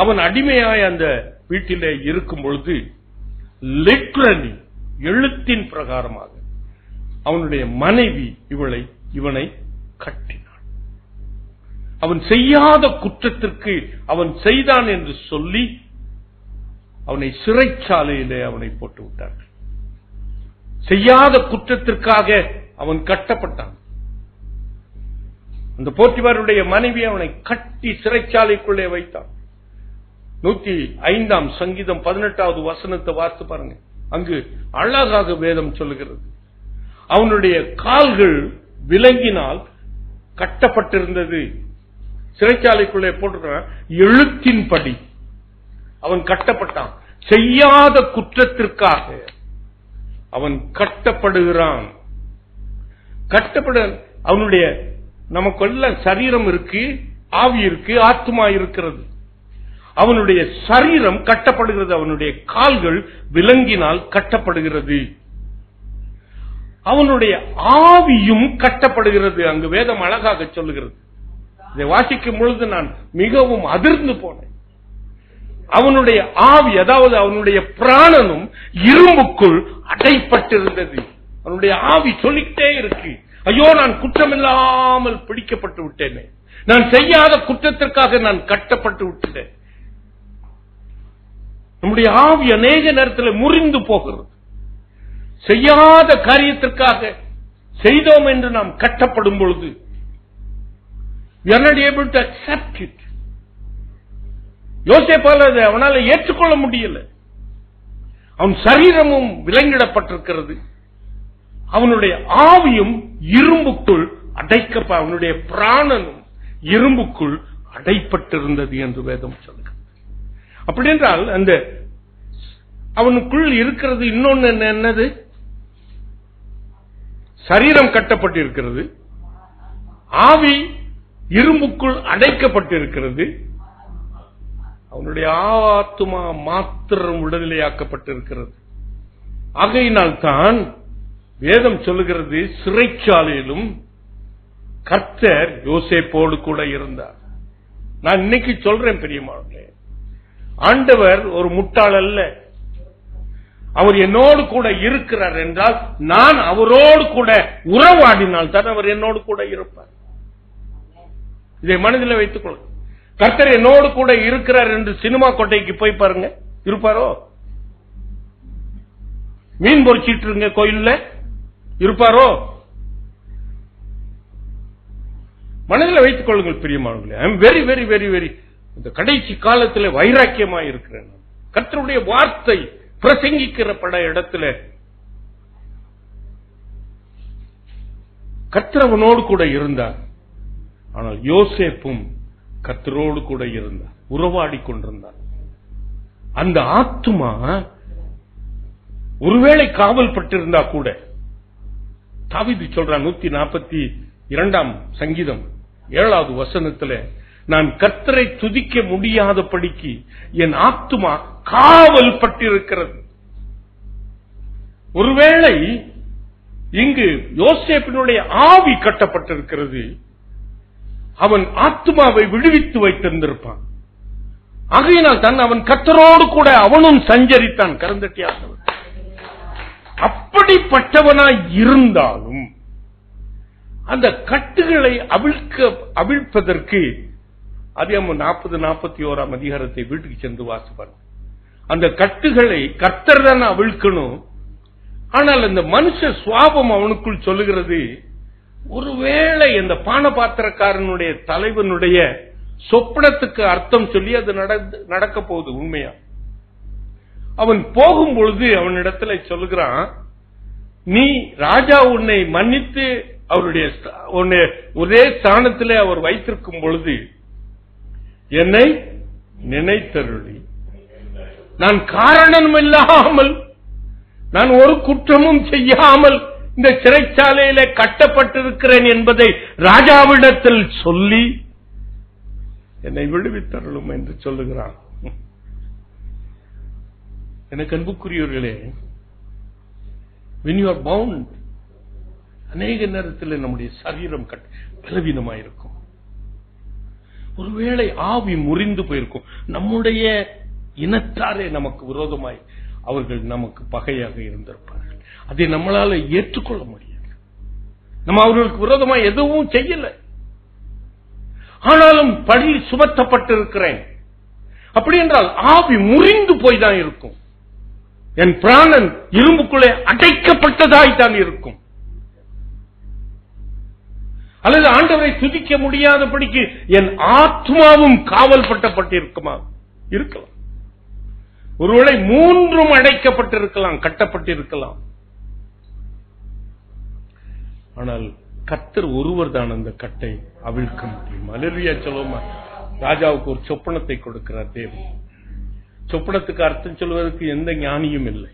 அவன் அடிமையாய் அந்த வீட்டிலே இருக்கும் பொழுது லிட்டரலி எழுத்தின் பிரகாரமாக அவனுடைய மனைவி இவனை கட்டினாள். அவன் செய்யாத குற்றத்திற்கு அவன் செய்தான் என்று சொல்லி அவனை சிறைச்சாலையிலே அவனை போட்டு விட்டார்கள். செய்யாத குற்றத்திற்காக அவன் கட்டப்பட்டான். அந்த போர்த்திபாருடைய மனைவி அவனை கட்டி சிறைச்சாலைக்குள்ளே வைத்தான். 105 சங்கீதம் 18வது வசனத்தை வாசித்து பாருங்க. அங்கு அழகாக வேதம் சொல்லுகிறது. அவனுடைய கால்கள் விலங்கினால் கட்டப்பட்டிருந்தது. சிறைச்சாலைக்குள்ளே போட்டிருக்கிறான். எழுத்தின்படி அவன் கட்டப்பட்டான். செய்யாத குற்றத்திற்காக அவன் கட்டப்படுகிறான். அவனுடைய நமக்கெல்லாம் சரீரம் இருக்கு, ஆவி இருக்கு, ஆத்மா இருக்கிறது. அவனுடைய சரீரம் கட்டப்படுகிறது. அவனுடைய கால்கள் விலங்கினால் கட்டப்படுகிறது. அவனுடைய ஆவியும் கட்டப்படுகிறது. அங்கு வேதம் அழகாக சொல்லுகிறது. இதை வாசிக்கும் பொழுது நான் மிகவும் அதிர்ந்து போனேன். அவனுடைய ஆவி, அதாவது அவனுடைய பிராணனும் இரும்புக்குள் அடைப்பட்டிருந்தது. அவனுடைய ஆவி சொல்லிக்கிட்டே இருக்கு, ஐயோ நான் குற்றமில்லாமல் பிடிக்கப்பட்டு விட்டேனே, நான் செய்யாத குற்றத்திற்காக நான் கட்டப்பட்டு விட்டேன். நம்முடைய ஆவி அநேக நேரத்தில் முறிந்து போகிறது. செய்யாத காரியத்திற்காக செய்தோம் என்று நாம் கட்டப்படும் பொழுது we are not able to accept it. யோசேப்பால் அதை அவனால் ஏற்றுக்கொள்ள முடியல. அவன் சரீரமும் விலங்கிடப்பட்டிருக்கிறது. அவனுடைய ஆவியும் இரும்புக்குள் அவனுடைய பிராணனும் இரும்புக்குள் அடைப்பட்டிருந்தது என்று வேதம் சொல்லுகிறது. அப்படி என்றால் அந்த அவனுக்குள் இருக்கிறது இன்னொன்னு என்னது? சரீரம் கட்டப்பட்டிருக்கிறது, ஆவி இரும்புக்குள் அடைக்கப்பட்டிருக்கிறது, அவனுடைய ஆத்மா மாத்திரம் விடுதலையாக்கப்பட்டிருக்கிறது. ஆகையினால் தான் வேதம் சொல்லுகிறது, சிறைச்சாலையிலும் கர்த்தர் யோசேப்போடு கூட இருந்தார். நான் இன்னைக்கு சொல்றேன் பெரியமானே, ஆண்டவர் ஒரு முட்டாள் அல்ல. அவர் என்னோடு கூட இருக்கிறார் என்றால் நான் அவரோடு கூட உறவாடினால் தான் அவர் என்னோடு கூட இருப்பார். இதை மனதில் வைத்துக் கொள்ள. கர்த்தர் என்னோடு கூட இருக்கிறார் என்று சினிமா கொட்டைக்கு போய் பாருங்க, இருப்பாரோ? மீன் பொறிச்சிட்டு இருங்க கோயில்ல, இருப்பாரோ? மனதில் வைத்துக் கொள்ளுங்கள் பிரியமானவர்களே. I am very very very very இந்த கடைசி காலத்தில் வைராக்கியமாய் இருக்கிறேன். கர்த்தருடைய வார்த்தை பிரசங்கிக்கிற பட இடத்துல கர்த்தரவனோடு கூட இருந்தார். ஆனால் யோசேப்பும் கர்த்தரோடு கூட இருந்தார், உறவாடி கொண்டிருந்தார். அந்த ஆத்துமா ஒருவேளை காவல் பட்டிருந்தா கூட, தாவீது சொல்றான் 142 சங்கீதம் 7வது வசனத்தில், நான் கர்த்தரை துதிக்க முடியாதபடிக்கு என் ஆத்துமா காவல் பட்டிருக்கிறது. ஒருவேளை இங்கு யோசேப்பினுடைய ஆவி கட்டப்பட்டிருக்கிறது, அவன் ஆத்துமாவை விடுவித்து வைத்திருந்திருப்பான். ஆகையினால் தான் அவன் கர்த்தரோடு கூட அவனும் சஞ்சரித்தான். கரந்தட்டியானவன் அப்படிப்பட்டவனாய் இருந்தாலும் அந்த கட்டுகளை அவிழ்ப்பதற்கு அதிகாரம் 40-41 அதிகாரத்தை வீட்டுக்கு சென்று வாசிப்பார். அந்த கட்டுகளை கர்த்தர் தான் அவிழ்க்கணும். ஆனால் அந்த மனுஷ சுவாபம் அவனுக்குள் சொல்லுகிறது, ஒருவேளை இந்த பானபாத்திரக்காரனுடைய தலைவனுடைய சொப்பனத்துக்கு அர்த்தம் சொல்லி அது நடக்க போகுது. உண்மையா அவன் போகும்பொழுது அவனிடத்துல சொல்லுகிறான், நீ ராஜா உன்னை மன்னித்து அவருடைய ஒரே ஸ்தானத்தில் அவர் வைத்திருக்கும் பொழுது என்னை நினைத்தருளி, நான் காரணம் இல்லாமல், நான் ஒரு குற்றமும் செய்யாமல் இந்த சிறைச்சாலையில கட்டப்பட்டிருக்கிறேன் என்பதை ராஜாவிடத்தில் சொல்லி என்னை விடுவித்தருளும் என்று சொல்லுகிறான். எனக்கு அன்புக்குரியவர்களே, when you are bound, அநேக நேரத்தில் நம்முடைய சரீரம் பலவீனமாயிருக்கும். ஒருவேளை ஆவி முறிந்து போயிருக்கும். நம்முடைய இனத்தாரே நமக்கு விரோதமாய் அவர்கள் நமக்கு பகையாக இருந்திருப்பார்கள். அதை நம்மளால ஏற்றுக்கொள்ள முடியாது. நம்ம அவர்களுக்கு விரோதமாய் எதுவும் செய்யல, ஆனாலும் பழி சுமத்தப்பட்டிருக்கிறேன். அப்படி என்றால் ஆவி முறிந்து போய் தான் இருக்கும். என் பிராணன் இரும்புக்குள்ளே அடைக்கப்பட்டதாய் தான் இருக்கும். அல்லது ஆண்டவரை துதிக்க முடியாதபடிக்கு என் ஆத்மாவும் காவல் பட்டப்பட்டிருக்குமா? இருக்கலாம். ஒருவேளை 3 அடைக்கப்பட்டிருக்கலாம், கட்டப்பட்டிருக்கலாம். ஆனால் கர்த்தர் ஒருவர் தான் அந்த கட்டை அவிழ்க்க முடியும். அல்லேலூயா சொல்லுமா. ராஜாவுக்கு ஒரு சொப்பனத்தை கொடுக்கிறார் தேவன். சொப்பனத்துக்கு அர்த்தம் சொல்வதற்கு எந்த ஞானியும் இல்லை.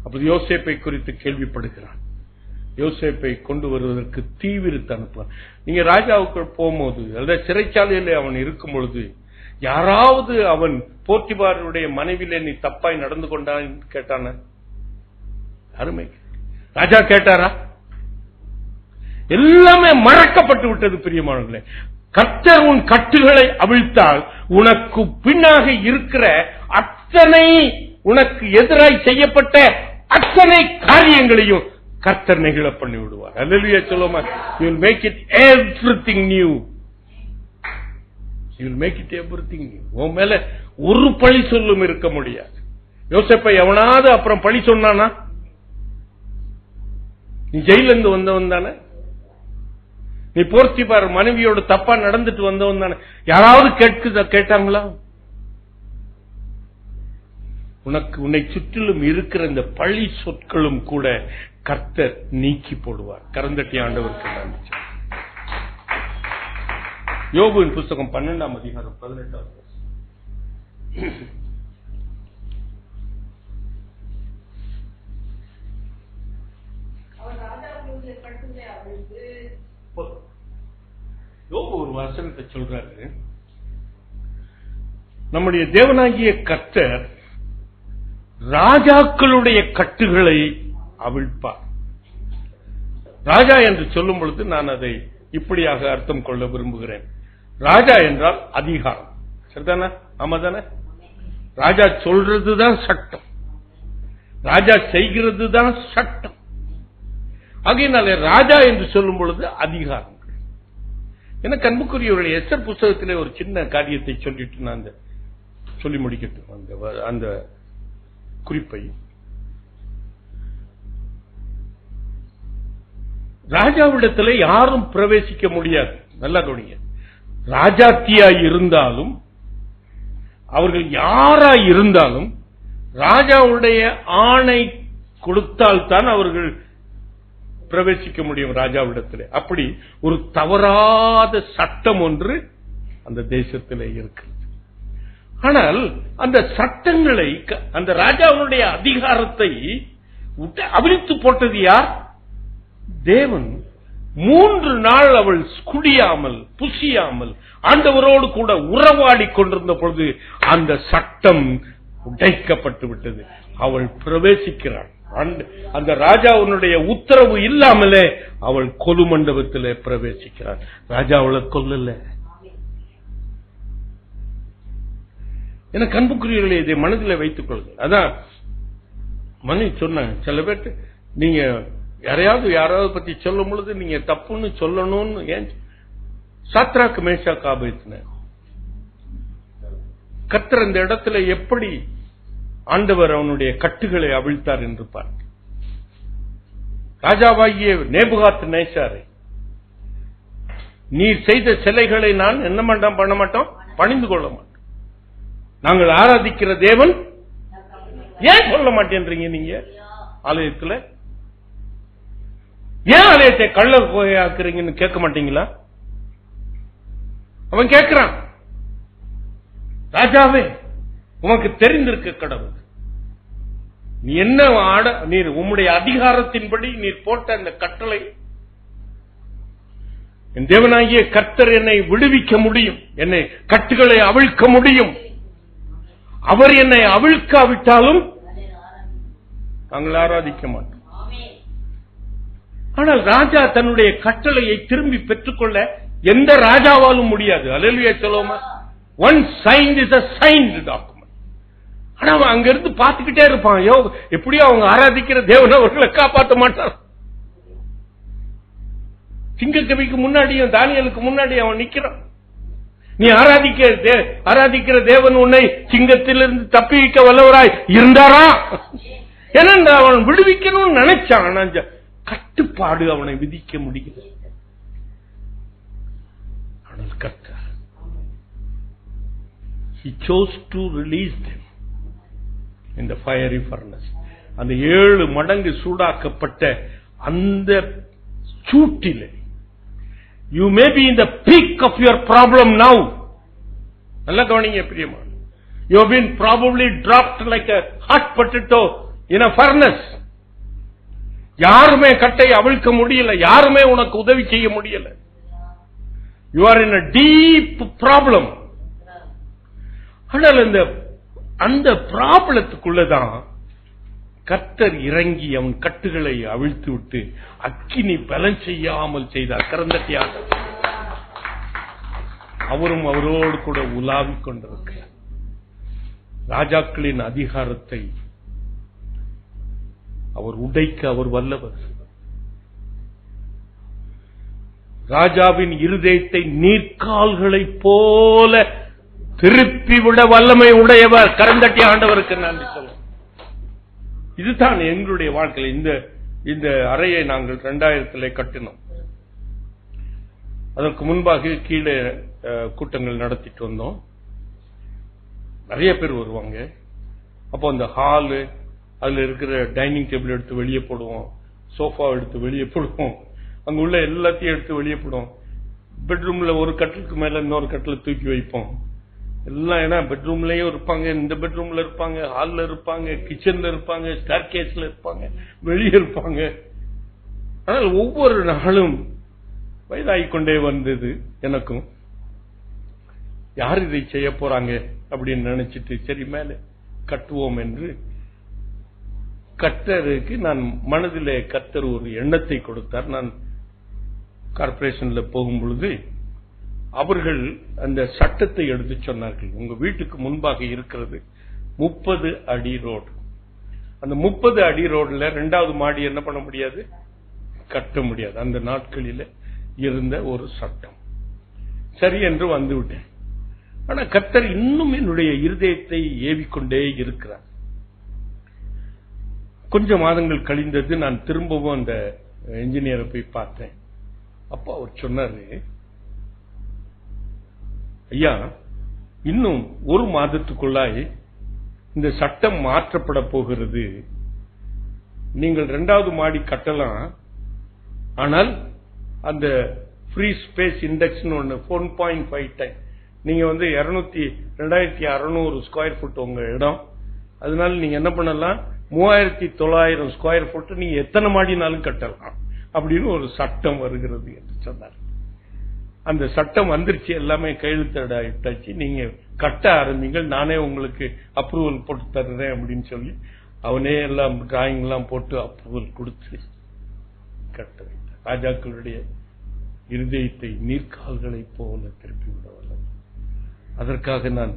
அப்படி யோசேப்பை குறித்து கேள்விப்படுகிறான். யோசேப்பை கொண்டு வருவதற்கு தீவிரத்தை அனுப்புவார். நீங்க ராஜாவுக்கு போகும்போது, அல்லது சிறைச்சாலையில் அவன் இருக்கும் பொழுது, யாராவது அவன் போத்திபாருடைய மனைவியில நீ தப்பாய் நடந்து கொண்டான் கேட்டான? அருமை. ராஜா கேட்டாரா? எல்லாமே மறக்கப்பட்டு விட்டது. பிரியமானவர்களே, கர்த்தர் உன் கட்டுகளை அவிழ்த்தால் உனக்கு பின்னாக இருக்கிற அத்தனை, உனக்கு எதிராய் செய்யப்பட்ட அத்தனை காரியங்களையும் கர்த்தர் நெகிழ பண்ணி விடுவார். அல்லேலூயா சொல்லுமா. You will make it everything new. You will make it everything new. உன் மேல ஒரு பழி சொல்லும் இருக்க முடியாது. யோசேப்பை எவனாவது அப்புறம் பழி சொன்னானா? நீ ஜெயிலிருந்து வந்தவன் தானே? நீ போர்த்திபார் மனைவியோட தப்பா நடந்துட்டு வந்தவன் தானே? யாராவது கேட்டாங்களா? உன்னை சுற்றிலும் இருக்கிற இந்த பழி சொற்களும் கூட கர்த்தர் நீக்கி போடுவார். கரந்தட்டி ஆண்டவருக்கு நன்றி. யோபுவின் புத்தகம் 12 அதிகாரம் 18 யோபு ஒரு வசனத்தை சொல்றாரு. நம்முடைய தேவனாகிய கர்த்தர் ராஜாக்களுடைய கட்டுகளை அவிழ்ப்பார். ராஜா என்று சொல்லும் பொழுது நான் அதை இப்படியாக அர்த்தம் கொள்ள விரும்புகிறேன். ராஜா என்றால் அதிகாரம். சரிதானே? ஆமாதானே? ராஜா சொல்றதுதான் சட்டம், ராஜா செய்கிறது தான் சட்டம். ஆகையினாலே ராஜா என்று சொல்லும் பொழுது அதிகாரங்கள். எனக்கு அன்புக்குரியவர்கள், எஸ்தர் புத்தகத்திலே ஒரு சின்ன காரியத்தை சொல்லிட்டு நான் சொல்லி முடிக்கட்டும் அந்த குறிப்பை. ராஜாவிடத்தில் யாரும் பிரவேசிக்க முடியாது. நல்லா கவனிங்க. ராஜாத்தியாய் இருந்தாலும் அவர்கள் யாராய் இருந்தாலும் ராஜாவுடைய ஆணை கொடுத்தால்தான் அவர்கள் பிரவேசிக்க முடியும் ராஜாவிடத்தில். அப்படி ஒரு தவறாத சட்டம் ஒன்று அந்த தேசத்தில் இருக்கிறது. ஆனால் அந்த சட்டங்களை, அந்த ராஜாவுடைய அதிகாரத்தை அவிழ்த்து போட்டது யார்? தேவன். 3 நாள் அவள் குடியாமல் புசியாமல் ஆண்டவரோடு கூட உறவாடி கொண்டிருந்த பொழுது அந்த சட்டம் உடைக்கப்பட்டு விட்டது. அவள் பிரவேசிக்கிறாள். அந்த ராஜாவுடைய உத்தரவு இல்லாமலே அவள் கொலு மண்டபத்திலே பிரவேசிக்கிறாள். ராஜா அவளை கொல்லல. எனக்கு அன்புக்குரியவர்களே, இதை மனதில் வைத்துக் கொள்ளுங்கள். அதான் மணி சொன்னாங்க, சில பேர் நீங்க யாராவது பத்தி சொல்லும் பொழுது நீங்க தப்புன்னு சொல்லணும்னு. ஏன் சாத்ராக் மேஷாக் ஆபேத்நேகோ கர்த்தர் இந்த இடத்துல எப்படி ஆண்டவர் அவனுடைய கட்டுகளை அவிழ்த்தார் என்று பார்க்க. ராஜாவாகிய நேபுகாத் நேச்சாரை, நீர் செய்த சிலைகளை நான் என்ன பண்ண மாட்டோம், பணிந்து கொள்ள மாட்டோம். நாங்கள் ஆராதிக்கிற தேவன் ஏன் சொல்ல மாட்டேன்றீங்க? நீங்க ஆலயத்தில் ஏன் ஆலயத்தை கள்ள கோயாக்குறீங்கன்னு கேட்க மாட்டீங்களா? அவன் கேட்கிறான், ராஜாவே உனக்கு தெரிந்திருக்க கடவுள், நீ என்ன நீர் உம்முடைய அதிகாரத்தின்படி நீர் போட்ட அந்த கட்டளை, என் தேவனாகிய கர்த்தர் என்னை விடுவிக்க முடியும், என்னை கட்டுகளை அவிழ்க்க முடியும். அவர் என்னை அவிழ்க்காவிட்டாலும் நாங்கள் ஆராதிக்க மாட்டோம். ஆனால் ராஜா தன்னுடைய கட்டளையை திரும்பி பெற்றுக்கொள்ள எந்த ராஜாவாலும் முடியாது. அல்லேலூயா சொல்லுவோமா? One signed is a signed document. ஆனா அவன் அங்கிருந்து பார்த்துக்கிட்டே இருப்பான். எப்படியோ அவங்க ஆராதிக்கிற தேவனை அவர்களை காப்பாற்ற மாட்டான். சிங்கக்கவிக்கு முன்னாடியும் தானியலுக்கு முன்னாடி அவன் நிக்கிறான். நீ ஆராதிக்கிற தேவன் உன்னை சிங்கத்திலிருந்து தப்பிக்க வல்லவராய் இருந்தாரா? ஏன்னா அவன் விடுவிக்கணும்னு நினைச்சான். கட்டுப்பாடு அவனை விதிக்க முடியல. ஆனால் கர்த்தர் he chose to release them in the fiery furnace. அந்த 7 மடங்கு சூடாக்கப்பட்ட அந்த சூட்டிலே, you may be in the peak of your problem now. நல்லா கவனிங்க பிரியமான, you have been probably dropped like a hot potato in a furnace. யாருமே கட்டை அவிழ்க்க முடியல, யாருமே உனக்கு உதவி செய்ய முடியல. You are in a deep problem. ஆனால் அந்த ப்ராப்ளத்துக்குள்ளதான் கர்த்தர் இறங்கி அவன் கட்டுகளை அவிழ்த்து விட்டு அக்கினி பலன் செய்யாமல் செய்தார். கரந்தட்டியாக அவரும் அவரோடு கூட உலாவிக் கொண்டிருக்கிறார். ராஜாக்களின் அதிகாரத்தை அவர் உடைக்க அவர் வல்லவர். ராஜாவின் இருதயத்தை நீர்க்கால்களைப் போல திருப்பிவிட வல்லமை உடையவர். கரந்தட்டி ஆண்டவருக்கு நன்றி சொல்லுவோம். இதுதான் எங்களுடைய வாழ்க்கையில். இந்த அறையை நாங்கள் 2000 கட்டினோம். அதற்கு முன்பாக கீழே கூட்டங்கள் நடத்திட்டு வந்தோம். நிறைய பேர் வருவாங்க. அப்போ அந்த ஹாலு, அதுல இருக்கிற டைனிங் டேபிள் எடுத்து வெளியே போடுவோம், சோஃபா எடுத்து வெளியே போடுவோம், அங்க உள்ள எல்லாத்தையும் எடுத்து வெளியே போடுவோம். பெட்ரூம்ல ஒரு கட்டிலுக்கு மேல இன்னொரு கட்டில தூக்கி வைப்போம். எல்லாம் ஏன்னா பெட்ரூம்லயும் இருப்பாங்க, இந்த பெட்ரூம்ல இருப்பாங்க, ஹால்ல இருப்பாங்க, கிச்சன்ல இருப்பாங்க, ஸ்டேர்கேஸ்ல இருப்பாங்க, வெளியே இருப்பாங்க. ஆனால் ஒவ்வொரு நாளும் வயதாகிக்கொண்டே வந்தது எனக்கும். யார் இதை செய்ய போறாங்க அப்படின்னு நினைச்சிட்டு சரி மேல கட்டுவோம் என்று கர்த்தருக்கு நான் மனதிலே கர்த்தர் ஒரு எண்ணத்தை கொடுத்தார். நான் கார்பரேஷன்ல போகும் பொழுது அவர்கள் அந்த சட்டத்தை எடுத்து சொன்னார்கள். உங்க வீட்டுக்கு முன்பாக இருக்கிறது 30 அடி ரோடு. அந்த 30 அடி ரோடுல 2வது மாடி என்ன பண்ண முடியாது, கட்ட முடியாது. அந்த நாட்களில் இருந்த ஒரு சட்டம். சரி என்று வந்து விட்டேன். ஆனா கர்த்தர் இன்னும் என்னுடைய இருதயத்தை ஏவிக்கொண்டே இருக்கிறார். கொஞ்ச மாதங்கள் கழிந்தது. நான் திரும்பவும் அந்த என்ஜினியரை போய் பார்த்தேன். அப்போ அவர் சொன்னாரு, ஐயா, இன்னும் ஒரு மாதத்துக்குள்ளாய் இந்த சட்டம் மாற்றப்பட போகிறது. நீங்கள் 2வது மாடி கட்டலாம், ஆனால் அந்த ஃப்ரீ ஸ்பேஸ் இண்டெக்ஸ் ஒன்னு 4.5 டைம் நீங்க 2600 ஸ்கொயர் ஃபுட் உங்க இடம். அதனால நீங்க என்ன பண்ணலாம், 3900 ஸ்கொயர் ஃபுட் நீங்க எத்தனை மாடினாலும் கட்டலாம் அப்படின்னு ஒரு சட்டம் வருகிறது என்று சொன்னார். அந்த சட்டம் வந்துருச்சு, எல்லாமே கையெழுத்தாச்சு, நீங்க கட்ட ஆரம்பிங்கள், நானே உங்களுக்கு அப்ரூவல் போட்டு தர்றேன் அப்படின்னு சொல்லி அவனே எல்லாம் டிராயிங் எல்லாம் போட்டு அப்ரூவல் கொடுத்து கட்ட வைத்தார். ராஜாக்களுடைய இருதயத்தை நீர்க்கால்களை போல திருப்பி விட வல்லவர். அதற்காக நான்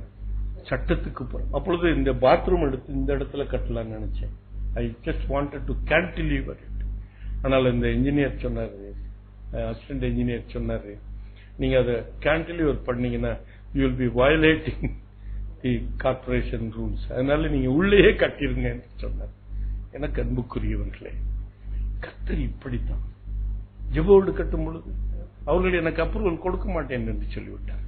சட்டத்துக்கு போறேன். அப்பொழுது இந்த பாத்ரூம் எடுத்து இந்த இடத்துல கட்டலாம்னு நினைச்சேன். I just wanted to cantilever it. ஆனால் இந்த இன்ஜினியர் சொன்னாரு, அசிஸ்டன்ட் இன்ஜினியர் சொன்னாரு, நீங்க அதை கேன்டிலீவர் பண்ணீங்கன்னா you will be violating the corporation rules, அதனால நீங்க உள்ளேயே கட்டிருங்க என்று சொன்னார். எனக்கு அன்புக்குரியவர்களே, கர்த்தர் இப்படித்தான் ஜெபோடு கட்டும் பொழுது அவர்கள் எனக்கு அப்ரூவல் கொடுக்க மாட்டேன் என்று சொல்லிவிட்டார்.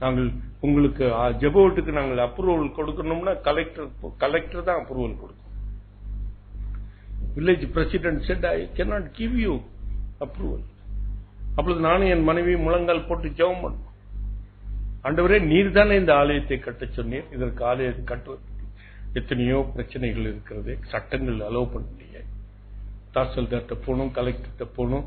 நாங்கள் உங்களுக்கு ஜெபோட்டுக்கு நாங்கள் அப்ரூவல் கொடுக்கணும்னா கலெக்டர் தான் அப்ரூவல் கொடுக்கும். Village president set I cannot give you approval. அப்பொழுது நானும் என் மனைவி முழங்கால் போட்டு ஜெபம் பண்ணோம். ஆண்டவரே, நீர் தானே இந்த ஆலயத்தை கட்ட சொன்னீர், இதற்கு ஆலயத்தை கட்டுவதற்கு எத்தனையோ பிரச்சனைகள் இருக்கிறது, சட்டங்கள் அலோவ் பண்ணலையே. தாசில்தார்ட்ட போனோம், கலெக்டர்கிட்ட போனோம்,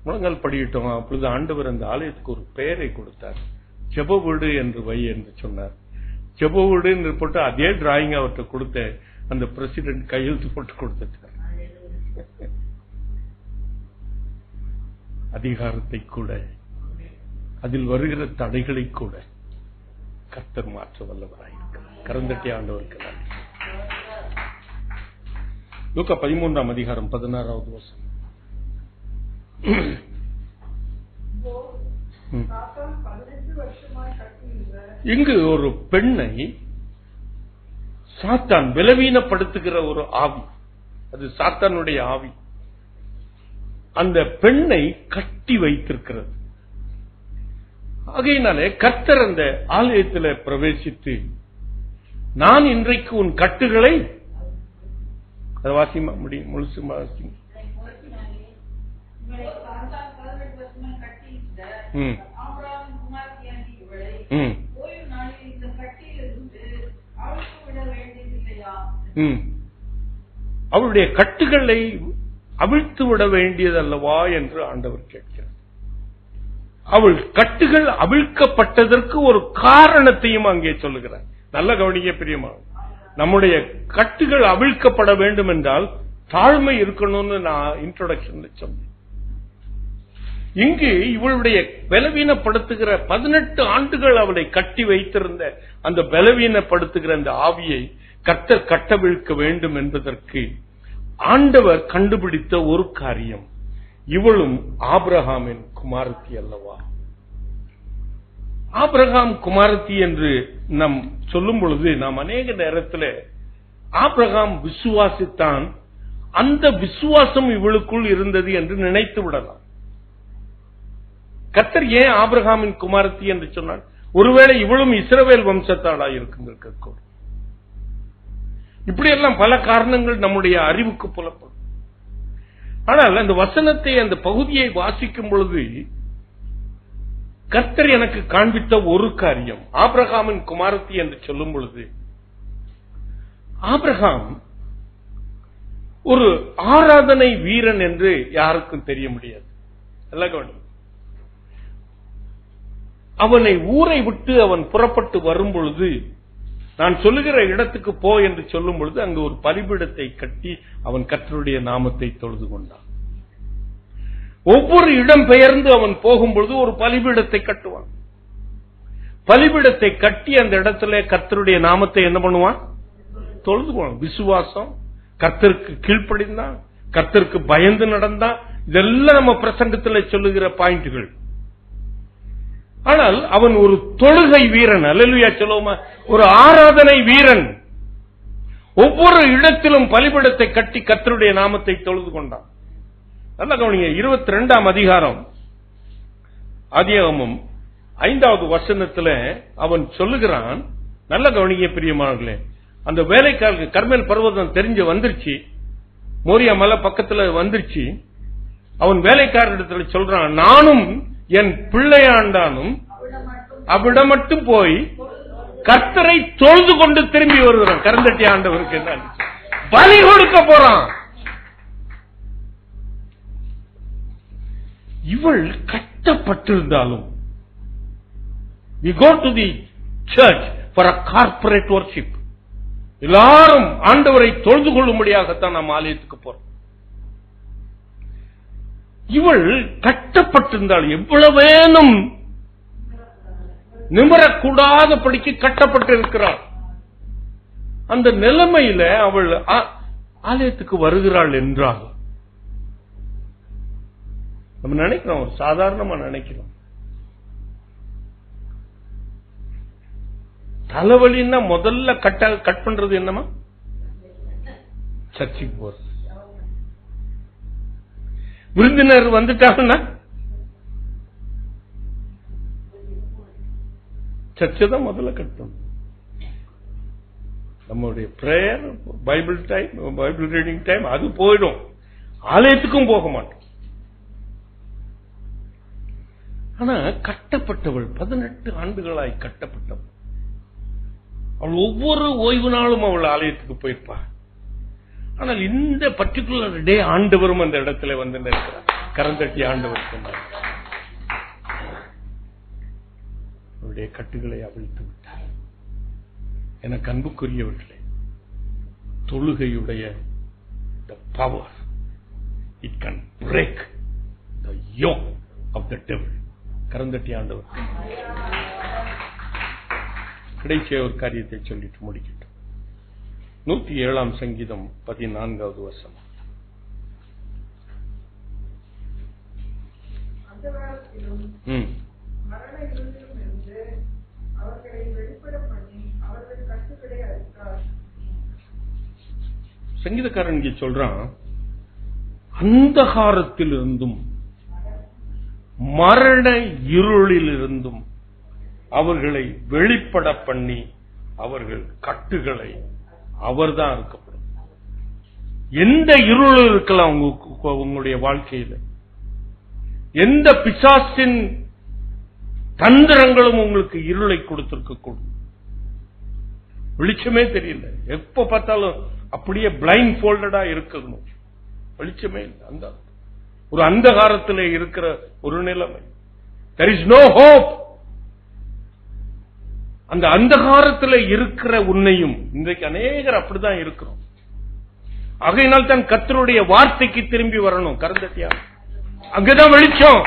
முழங்கால் படியிட்டோம். அப்பொழுது ஆண்டவர் அந்த ஆலயத்துக்கு ஒரு பெயரை கொடுத்தார், ஜெப வீடு என்று வை என்று சொன்னார். ஜெப வீடு என்று போட்டு அதே டிராயிங் அவர்கிட்ட கொடுத்த அந்த பிரசிடென்ட் கையெழுத்து போட்டு கொடுத்துட்டார். அதிகாரத்தை கூட, அதில் வருகிற தடைகளை கூட கர்த்தர் மாற்ற வல்லவராயிருக்கிறார். கரந்தட்டி ஆண்டவருக்கு நன்றி. லூக்கா 13ஆம் அதிகாரம் 16வது வசனம். இங்கு ஒரு பெண்ணை சாத்தான் பலவீனப்படுத்துகிற ஒரு ஆவி, அது சாத்தானுடைய ஆவி, அந்த பெண்ணை கட்டி வைத்திருக்கிறது. ஆகையினாலே கர்த்தர் அந்த ஆலயத்தில் பிரவேசித்து, நான் இன்றைக்கு உன் கட்டுகளை வாசிமா முடியும், முழுசு வாசிங்க. அவருடைய கட்டுகளை அவிழ்த்து விட வேண்டியது அல்லவா என்று ஆண்டவர் கேட்கிறார். அவள் கட்டுகள் அவிழ்க்கப்பட்டதற்கு ஒரு காரணத்தையும் அங்கே சொல்லுகிறார். நல்ல கவனிக்க பிரியமான, நம்முடைய கட்டுகள் அவிழ்க்கப்பட வேண்டும் என்றால் தாழ்மை இருக்கணும்னு நான் இன்ட்ரோடக்ஷன்ல சொன்னேன். இங்கு இவளுடைய பலவீனப்படுத்துகிற 18 ஆண்டுகள் அவளை கட்டி வைத்திருந்த அந்த பலவீனப்படுத்துகிற அந்த ஆவியை கர்த்தர் கட்டவிழ்க்க வேண்டும் என்பதற்கு ஆண்டவர் கண்டுபிடித்த ஒரு காரியம், இவளும் ஆபிரகாமின் குமாரத்தி அல்லவா. ஆபிரகாம் குமாரத்தி என்று நாம் சொல்லும் பொழுது நாம் அநேக நேரத்தில் ஆபிரகாம் விசுவாசித்தான், அந்த விசுவாசம் இவளுக்குள் இருந்தது என்று நினைத்து விடலாம். கர்த்தர் ஏன் ஆபிரகாமின் குமாரத்தி என்று சொன்னார்? ஒருவேளை இவளும் இஸ்ரவேல் வம்சத்தாளா இருக்கக்கூடும். இப்படியெல்லாம் பல காரணங்கள் நம்முடைய அறிவுக்கு புலப்படும். ஆனால் அந்த வசனத்தை, அந்த பகுதியை வாசிக்கும் பொழுது கர்த்தர் எனக்கு காண்பித்த ஒரு காரியம், ஆபிரகாமின் குமாரத்தி என்று சொல்லும் பொழுது, ஆபிரகாம் ஒரு ஆராதனை வீரன் என்று யாருக்கும் தெரிய முடியாது. அவனை ஊரை விட்டு அவன் புறப்பட்டு வரும் பொழுது, நான் சொல்லுகிற இடத்துக்கு போ என்று சொல்லும் பொழுது அங்கு ஒரு பலிபீடத்தை கட்டி அவன் கர்த்தருடைய நாமத்தை தொழுது கொண்டான். ஒவ்வொரு இடம் பெயர்ந்து அவன் போகும்பொழுது ஒரு பலிபீடத்தை கட்டுவான். பலிபீடத்தை கட்டி அந்த இடத்துல கர்த்தருடைய நாமத்தை என்ன பண்ணுவான்? தொழுது கொள்வான். விசுவாசம், கர்த்தருக்கு கீழ்ப்படிந்தான், கர்த்தருக்கு பயந்து நடந்தான். இதெல்லாம் நம்ம பிரசங்கத்தில் சொல்லுகிற பாயிண்ட்கள். ஆனால் அவன் ஒரு தொழுகை வீரன். அல்லேலூயா சொல்லுவோமா? ஒரு ஆராதனை வீரன். ஒவ்வொரு இடத்திலும் பலிபீடத்தை கட்டி கர்த்தருடைய நாமத்தை தொழுது கொண்டான். நல்ல கவனிங்க, 22ஆம் அதிகாரம் ஆதியாகமம் 5வது வசனத்துல அவன் சொல்லுகிறான், நல்ல கவனிக்க பிரியமானவர்களே, அந்த வேலைக்காரர்கள் கர்மேல் பர்வதம் தெரிஞ்சு வந்துருச்சு, மோரியா மலை பக்கத்துல வந்துருச்சு. அவன் வேலைக்காரரிடத்துல சொல்றான், நானும் என் பிள்ளையாண்டானும் அவ்விடம் மட்டும் போய் கர்த்தரை தொழுது கொண்டு திரும்பி வருகிறான். கரந்தட்டி ஆண்டவருக்கு என்ன பலி கொடுக்க போறான். இவள் கட்டப்பட்டிருந்தாலும் we go to the church for a corporate worship. எல்லாரும் ஆண்டவரை தொழுது கொள்ளும்படியாகத்தான் நாம் ஆலயத்துக்கு போறோம். இவள் கட்டப்பட்டிருந்தால் எவ்வளவேனும் நிமிரக்கூடாதபடிக்கு கட்டப்பட்டிருக்கிறாள். அந்த நிலைமையில அவள் ஆலயத்துக்கு வருகிறாள் என்றால் நம்ம நினைக்கிறோம், சாதாரணமா நினைக்கிறோம். தலைவலின்னா முதல்ல கட் பண்றது என்னமா? சர்ச்சுக்கு போறது. விருந்தினர் வந்துட்டாங்கன்னா சர்ச்சை தான் முதல்ல கட் பண்ணும். நம்முடைய prayer, Bible time, Bible reading time அது போயிடும். ஆலயத்துக்கும் போக மாட்டோம். ஆனா கட்டப்பட்டவள் 18 ஆண்டுகளாய் கட்டப்பட்டவள். அவள் ஒவ்வொரு ஓய்வு நாளும் அவள் ஆலயத்துக்கு போயிருப்பா. ஆனால் இந்த பர்டிகுலர் டே ஆண்டவரும் அந்த இடத்துல வந்து நிற்கிறார். கரந்தட்டி ஆண்டவர் சொன்னார், அவருடைய கட்டுகளை அவிழ்த்து விட்டார். எனக்கு அன்புக்குரியவர்களே, தொழுகையுடைய the power, it can break the yoke of the devil. கரந்தட்டி ஆண்டவர் கடைசிய ஒரு காரியத்தை சொல்லிட்டு முடிக்கட்டும். 107ஆம் சங்கீதம் 14வது வசனம். சங்கீதக்காரன் இங்கே சொல்றான், அந்தகாரத்திலிருந்தும் மரண இருளிலிருந்தும் அவர்களை வெளிப்பட பண்ணி அவர்கள் கட்டுகளை அவர்தான் இருக்கப்படும். எந்த இருள் இருக்கலாம் உங்களுடைய வாழ்க்கையில, எந்த பிசாசின் தந்திரங்களும் உங்களுக்கு இருளை கொடுத்திருக்க கூடும். வெளிச்சமே தெரியல, எப்ப பார்த்தாலும் அப்படியே பிளைண்ட் போல்டடா இருக்கணும், வெளிச்சமே இல்லை. அந்த ஒரு அந்தகாரத்தில் இருக்கிற ஒரு நிலைமை. there is no hope. அந்த அந்தகாரத்தில் இருக்கிற உன்னையும் இன்றைக்கு அநேகர் அப்படிதான் இருக்கிறோம். ஆகையினால் தான் கர்த்தருடைய வார்த்தைக்கு திரும்பி வரணும். கரந்தட்டியா, அங்கதான் வெளிச்சம்,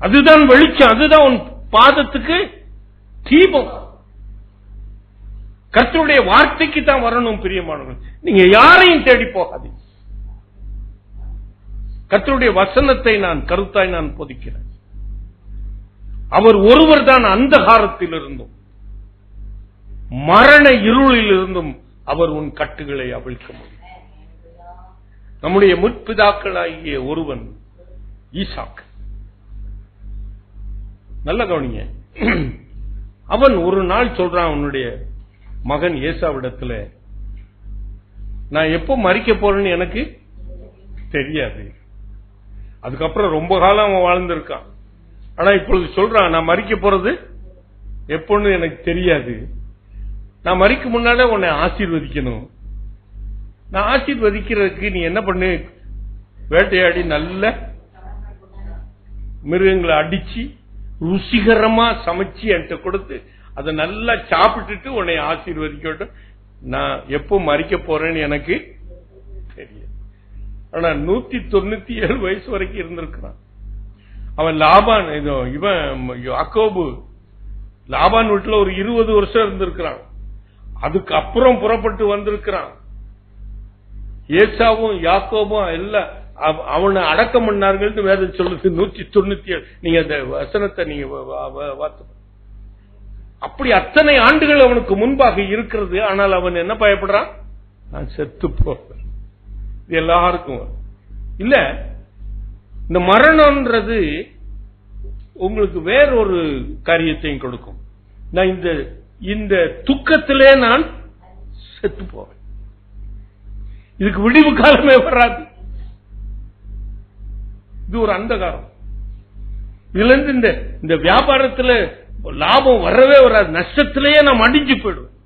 அதுதான் வெளிச்சம், அதுதான் உன் பாதத்துக்கு தீபம். கர்த்தருடைய வார்த்தைக்கு தான் வரணும் பிரியமானவர்கள். நீங்க யாரையும் தேடி போகாதீங்க. கர்த்தருடைய வசனத்தை நான் கருத்தாய் நான் போதிக்கிறேன். அவர் ஒருவர் தான் அந்தகாரத்தில் இருந்தும் மரண இருளில் இருந்தும் அவர் உன் கட்டுகளை அவிழ்க்க முடியும். நம்முடைய முற்பிதாக்களாகிய ஒருவன் ஈசாக், நல்ல கவனிங்க, அவன் ஒரு நாள் சொல்றான் அவனுடைய மகன் ஏசாவிடத்துல, நான் எப்போ மரிக்க போறேன்னு எனக்கு தெரியாது. அதுக்கப்புறம் ரொம்ப காலம் அவன் வாழ்ந்திருக்கான். ஆனா இப்பொழுது சொல்றான், நான் மரிக்க போறது எப்பொன்னு எனக்கு தெரியாது. நான் மரிக்க முன்னாலே உன்னை ஆசீர்வதிக்கணும். நான் ஆசீர்வதிக்கிறதுக்கு நீ என்ன பண்ணு, வேட்டையாடி நல்ல மிருகங்களை அடிச்சு ருசிகரமா சமைச்சு என்கிட்ட கொடுத்து அதை நல்லா சாப்பிட்டுட்டு உன்னை ஆசீர்வதிக்கட்டும். நான் எப்போ மரிக்க போறேன்னு எனக்கு தெரியாது. ஆனா 197 வயசு வரைக்கும் இருந்திருக்கிறான். அவன் லாபான், இவன் யாக்கோபு லாபான் வீட்டுல ஒரு 20 வருஷம் இருந்திருக்கிறான். அதுக்கு அப்புறம் புறப்பட்டு வந்திருக்கிறான். ஏசாவும் யாக்கோபும் எல்லாம் அவனை அடக்கம் பண்ணார்கள் வேதம் சொல்லுது. 197. நீங்க அந்த வசனத்தை நீங்க அப்படி அத்தனை ஆண்டுகள் அவனுக்கு முன்பாக இருக்கிறது. ஆனால் அவன் என்ன பயப்படுறான், நான் செத்து போறேன். இது எல்லாருக்கும் இல்ல. இந்த மரணம்ன்றது உங்களுக்கு வேறொரு காரியத்தையும் கொடுக்கும். நான் இந்த துக்கத்திலே நான் செத்து போவேன். இதுக்கு விடிவு காலமே வராது. இது ஒரு அந்தகாரம். இதுல இருந்து இந்த வியாபாரத்தில் லாபம் வரவே வராது. நஷ்டத்திலேயே நான் அடிஞ்சு போயிடுவேன்.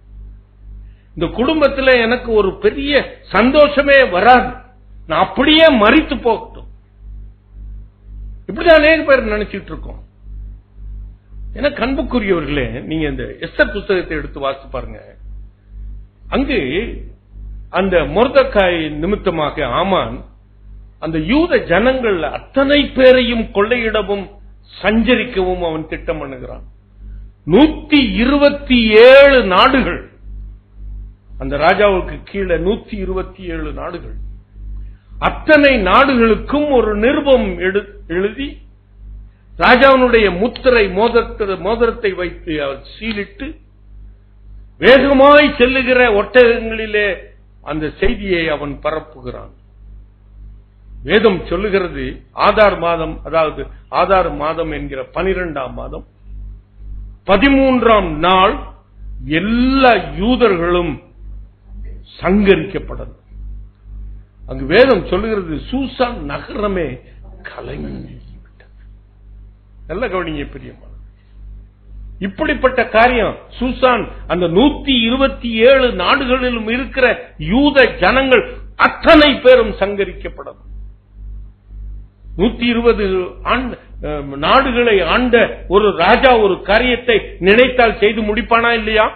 இந்த குடும்பத்தில் எனக்கு ஒரு பெரிய சந்தோஷமே வராது. நான் அப்படியே மரித்து போகட்டும். இப்படிதான் அநேக பேர் நினைச்சிட்டு இருக்கோம். ஏன்னா அன்புக்குரியவர்களே, நீங்க இந்த எஸ்தர் புத்தகத்தை எடுத்து வாசித்து பாருங்க. அங்கு அந்த மொர்தெகாய் நிமித்தமாக ஆமான் அந்த யூத ஜனங்கள் அத்தனை பேரையும் கொள்ளையிடவும் சஞ்சரிக்கவும் அவன் திட்டம் பண்ணுகிறான். 127 நாடுகள், அந்த ராஜாவுக்கு கீழே 127 நாடுகள், அத்தனை நாடுகளுக்கும் ஒரு நிருபம் எழுதி ராஜாவினுடைய முத்திரை மோதிரத்தை வைத்து அவர் சீலிட்டு வேகமாய் செல்லுகிற ஒட்டகங்களிலே அந்த செய்தியை அவன் பரப்புகிறான். வேதம் சொல்லுகிறது ஆதார் மாதம், அதாவது ஆதார் மாதம் என்கிற 12ஆம் மாதம் 13ஆம் நாள் எல்லா யூதர்களும் சங்கரிக்கப்படும். அங்கு வேதம் சொல்லுகிறது சூசான் நகரமே கலங்கிவிட்டது. நல்ல கவனிங்க பிரியமான, இப்படிப்பட்ட காரியம் சூசான் அந்த 127 நாடுகளிலும் இருக்கிற யூத ஜனங்கள் அத்தனை பேரும் சங்கரிக்கப்படும். 120 நாடுகளை ஆண்ட ஒரு ராஜா ஒரு காரியத்தை நினைத்தால் செய்து முடிப்பானா இல்லையா?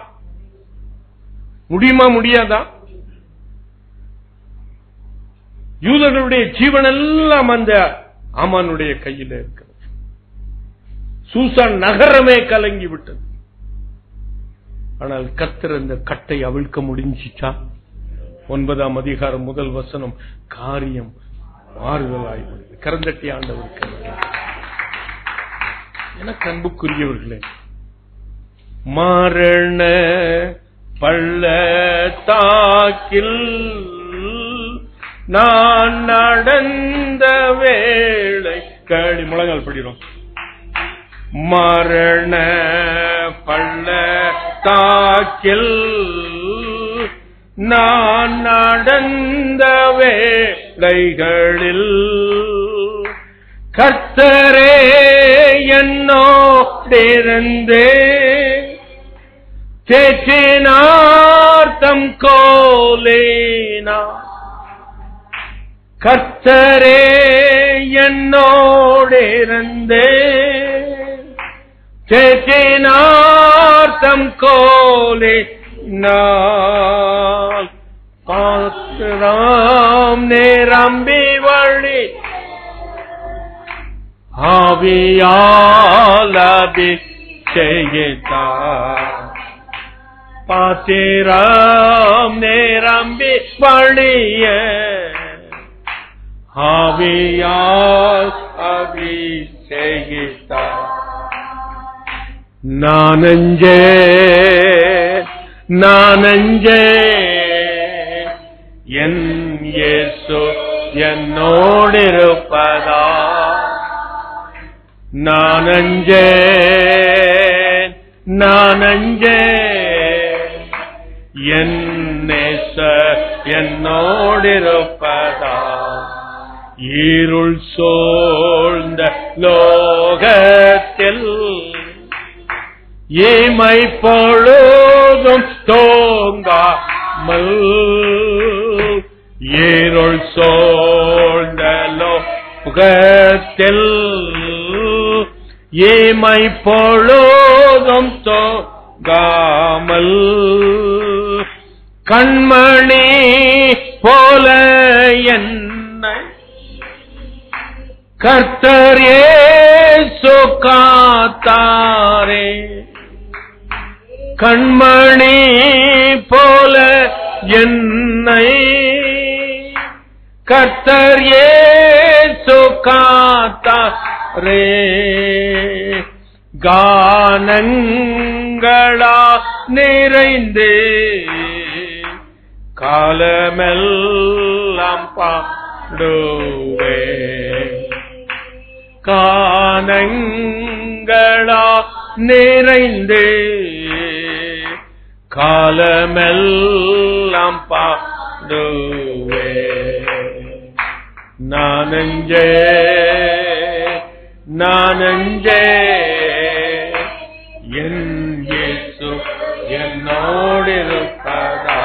முடியுமா முடியாதா? யூதர்களுடைய ஜீவனெல்லாம் அந்த ஆமானுடைய கையில் இருக்கிறது. சூசான் நகரமே கலங்கி விட்டது. ஆனால் கர்த்தர் அந்த கட்டை அவிழ்க்க முடிஞ்சிச்சா? 9ஆம் அதிகாரம் 1 வசனம், காரியம் மாறுதலாய் கரந்தட்டி ஆண்டவருக்கு. எனக்கு அன்புக்குரியவர்களே, மரண பள்ளத்தாக்கில் நான் நடந்த வேளை கடி முழங்கால் படிக்கிறோம். மரண பள்ளத்தாக்கில் நான் நடந்த வேளைகளில் கர்த்தரே என்னோடிருந்தே தேற்றினார் தம் கோலேனார். கர்த்தரே என்னோடிருந்தே தேற்றினார் தம் கோலேனார். பாத்திரம் நிரம்பி வழி ஆவியால் அபிஷேகித்தார். பாத்திரம் நிரம்பி வழிய ஆவியால் அபிஷேகித்தார். நானஞ்சே என் இயேசு என்னோடிருப்பதா. நானஞ்சே என் நேசர் என்னோடிருப்பதா. இருள் சூழ்ந்த லோகத்தில் இமை பொழுதும் தோங்காமல், இருள் சூழ்ந்த லோகத்தில் இமை பொழுதும் தோங்காமல், கண்மணி போல என்னை கர்த்தர் இயேசு காத்தாரே. கண்மணி போல என்னை கர்த்தர் இயேசு காத்தாரே. கானங்களா நிறைந்தே காலமெல்லாம் பாடுவே. காணங்களா நிறைந்தே காலமெல்லாம் பாடுவே நானஞ்சே என் இயேசு என்னோடிருப்பதா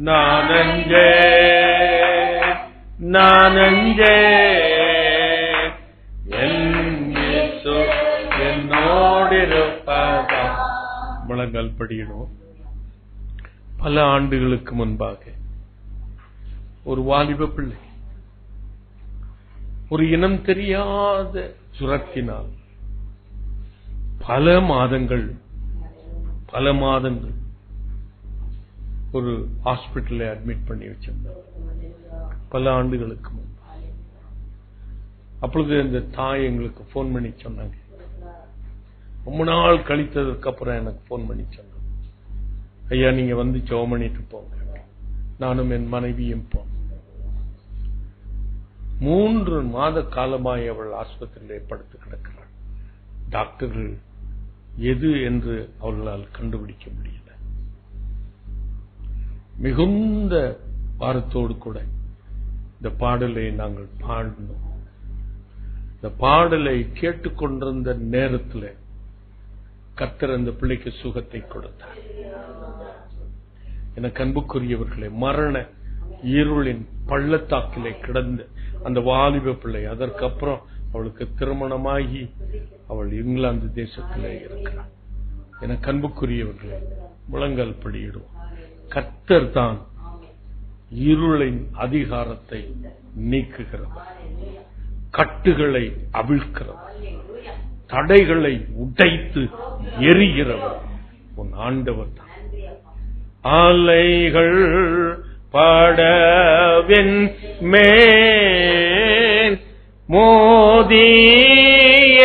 நானஞ்சே என் இயேசு என்னோடிருப்பதா. முழங்கால் படியிடும். பல ஆண்டுகளுக்கு முன்பாக ஒரு வாலிப பிள்ளை ஒரு இனம் தெரியாத சுரத்தினால் பல மாதங்கள் ஒரு ஹாஸ்பிட்டல்ல அட்மிட் பண்ணி வச்சிருந்தார். பல ஆண்டுகளுக்கு முன்பு. அப்பொழுது இந்த தாய் எங்களுக்கு போன் பண்ணி சொன்னாங்க. ரொம்ப நாள் கழித்ததுக்கு அப்புறம் எனக்கு போன் பண்ணி சொன்னாங்க, ஐயா நீங்க வந்து ஜெபம் பண்ணிட்டு போங்க. நானும் என் மனைவியும் போனோம். 3 மாத காலமாய் அவள் ஆஸ்பத்திரியிலே படுத்து கிடக்கிறாள். டாக்டர்கள் எது என்று அவர்களால் கண்டுபிடிக்க முடியல. மிகுந்த பாரத்தோடு கூட இந்த பாடலை நாங்கள் பாடினோம். இந்த பாடலை கேட்டுக்கொண்டிருந்த நேரத்தில் கர்த்தர் அந்த பிள்ளைக்கு சுகத்தை கொடுத்தார். எனக்கு அன்புக்குரியவர்களே, மரண இருளின் பள்ளத்தாக்கிலே கிடந்த அந்த வாலிப பிள்ளை, அதற்கப்புறம் அவளுக்கு திருமணமாகி அவள் இங்கிலாந்து தேசத்திலே இருக்கிறாள். எனக்கு அன்புக்குரியவர்களே, முழங்கால் படியிடும். கர்த்தர் தான் இருளின் அதிகாரத்தை நீக்குகிறவர், கட்டுகளை அவிழ்க்கிறவர், தடைகளை உடைத்து எரிகிறவர் உன் ஆண்டவர் தான். அலைகள் படவின் மேல் மோதிய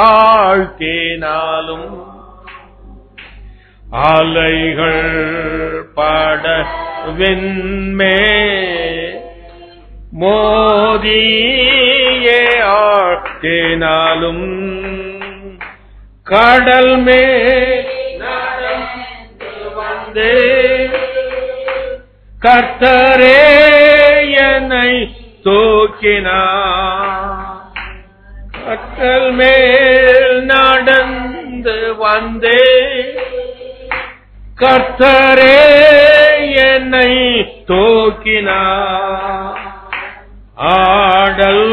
ஆழ்த்தினாலும், அலைகள் படவின் மேல் மோதிய ஆழ்த்தினாலும், கடல் மேல் நடந்து வந்தே கர்த்தரே என்னை தூக்கினார். கடல் மேல் நடந்து வந்தே கர்த்தரே என்னை தூக்கினார். ஆடல்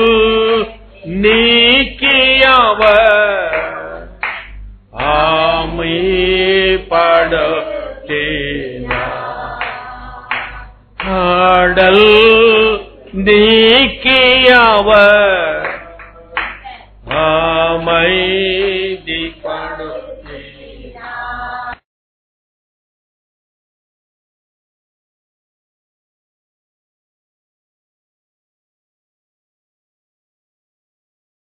நீக்கியவர் ஆமை படுத்தினார். ஆடல் நீக்கியவர் அமைதி படு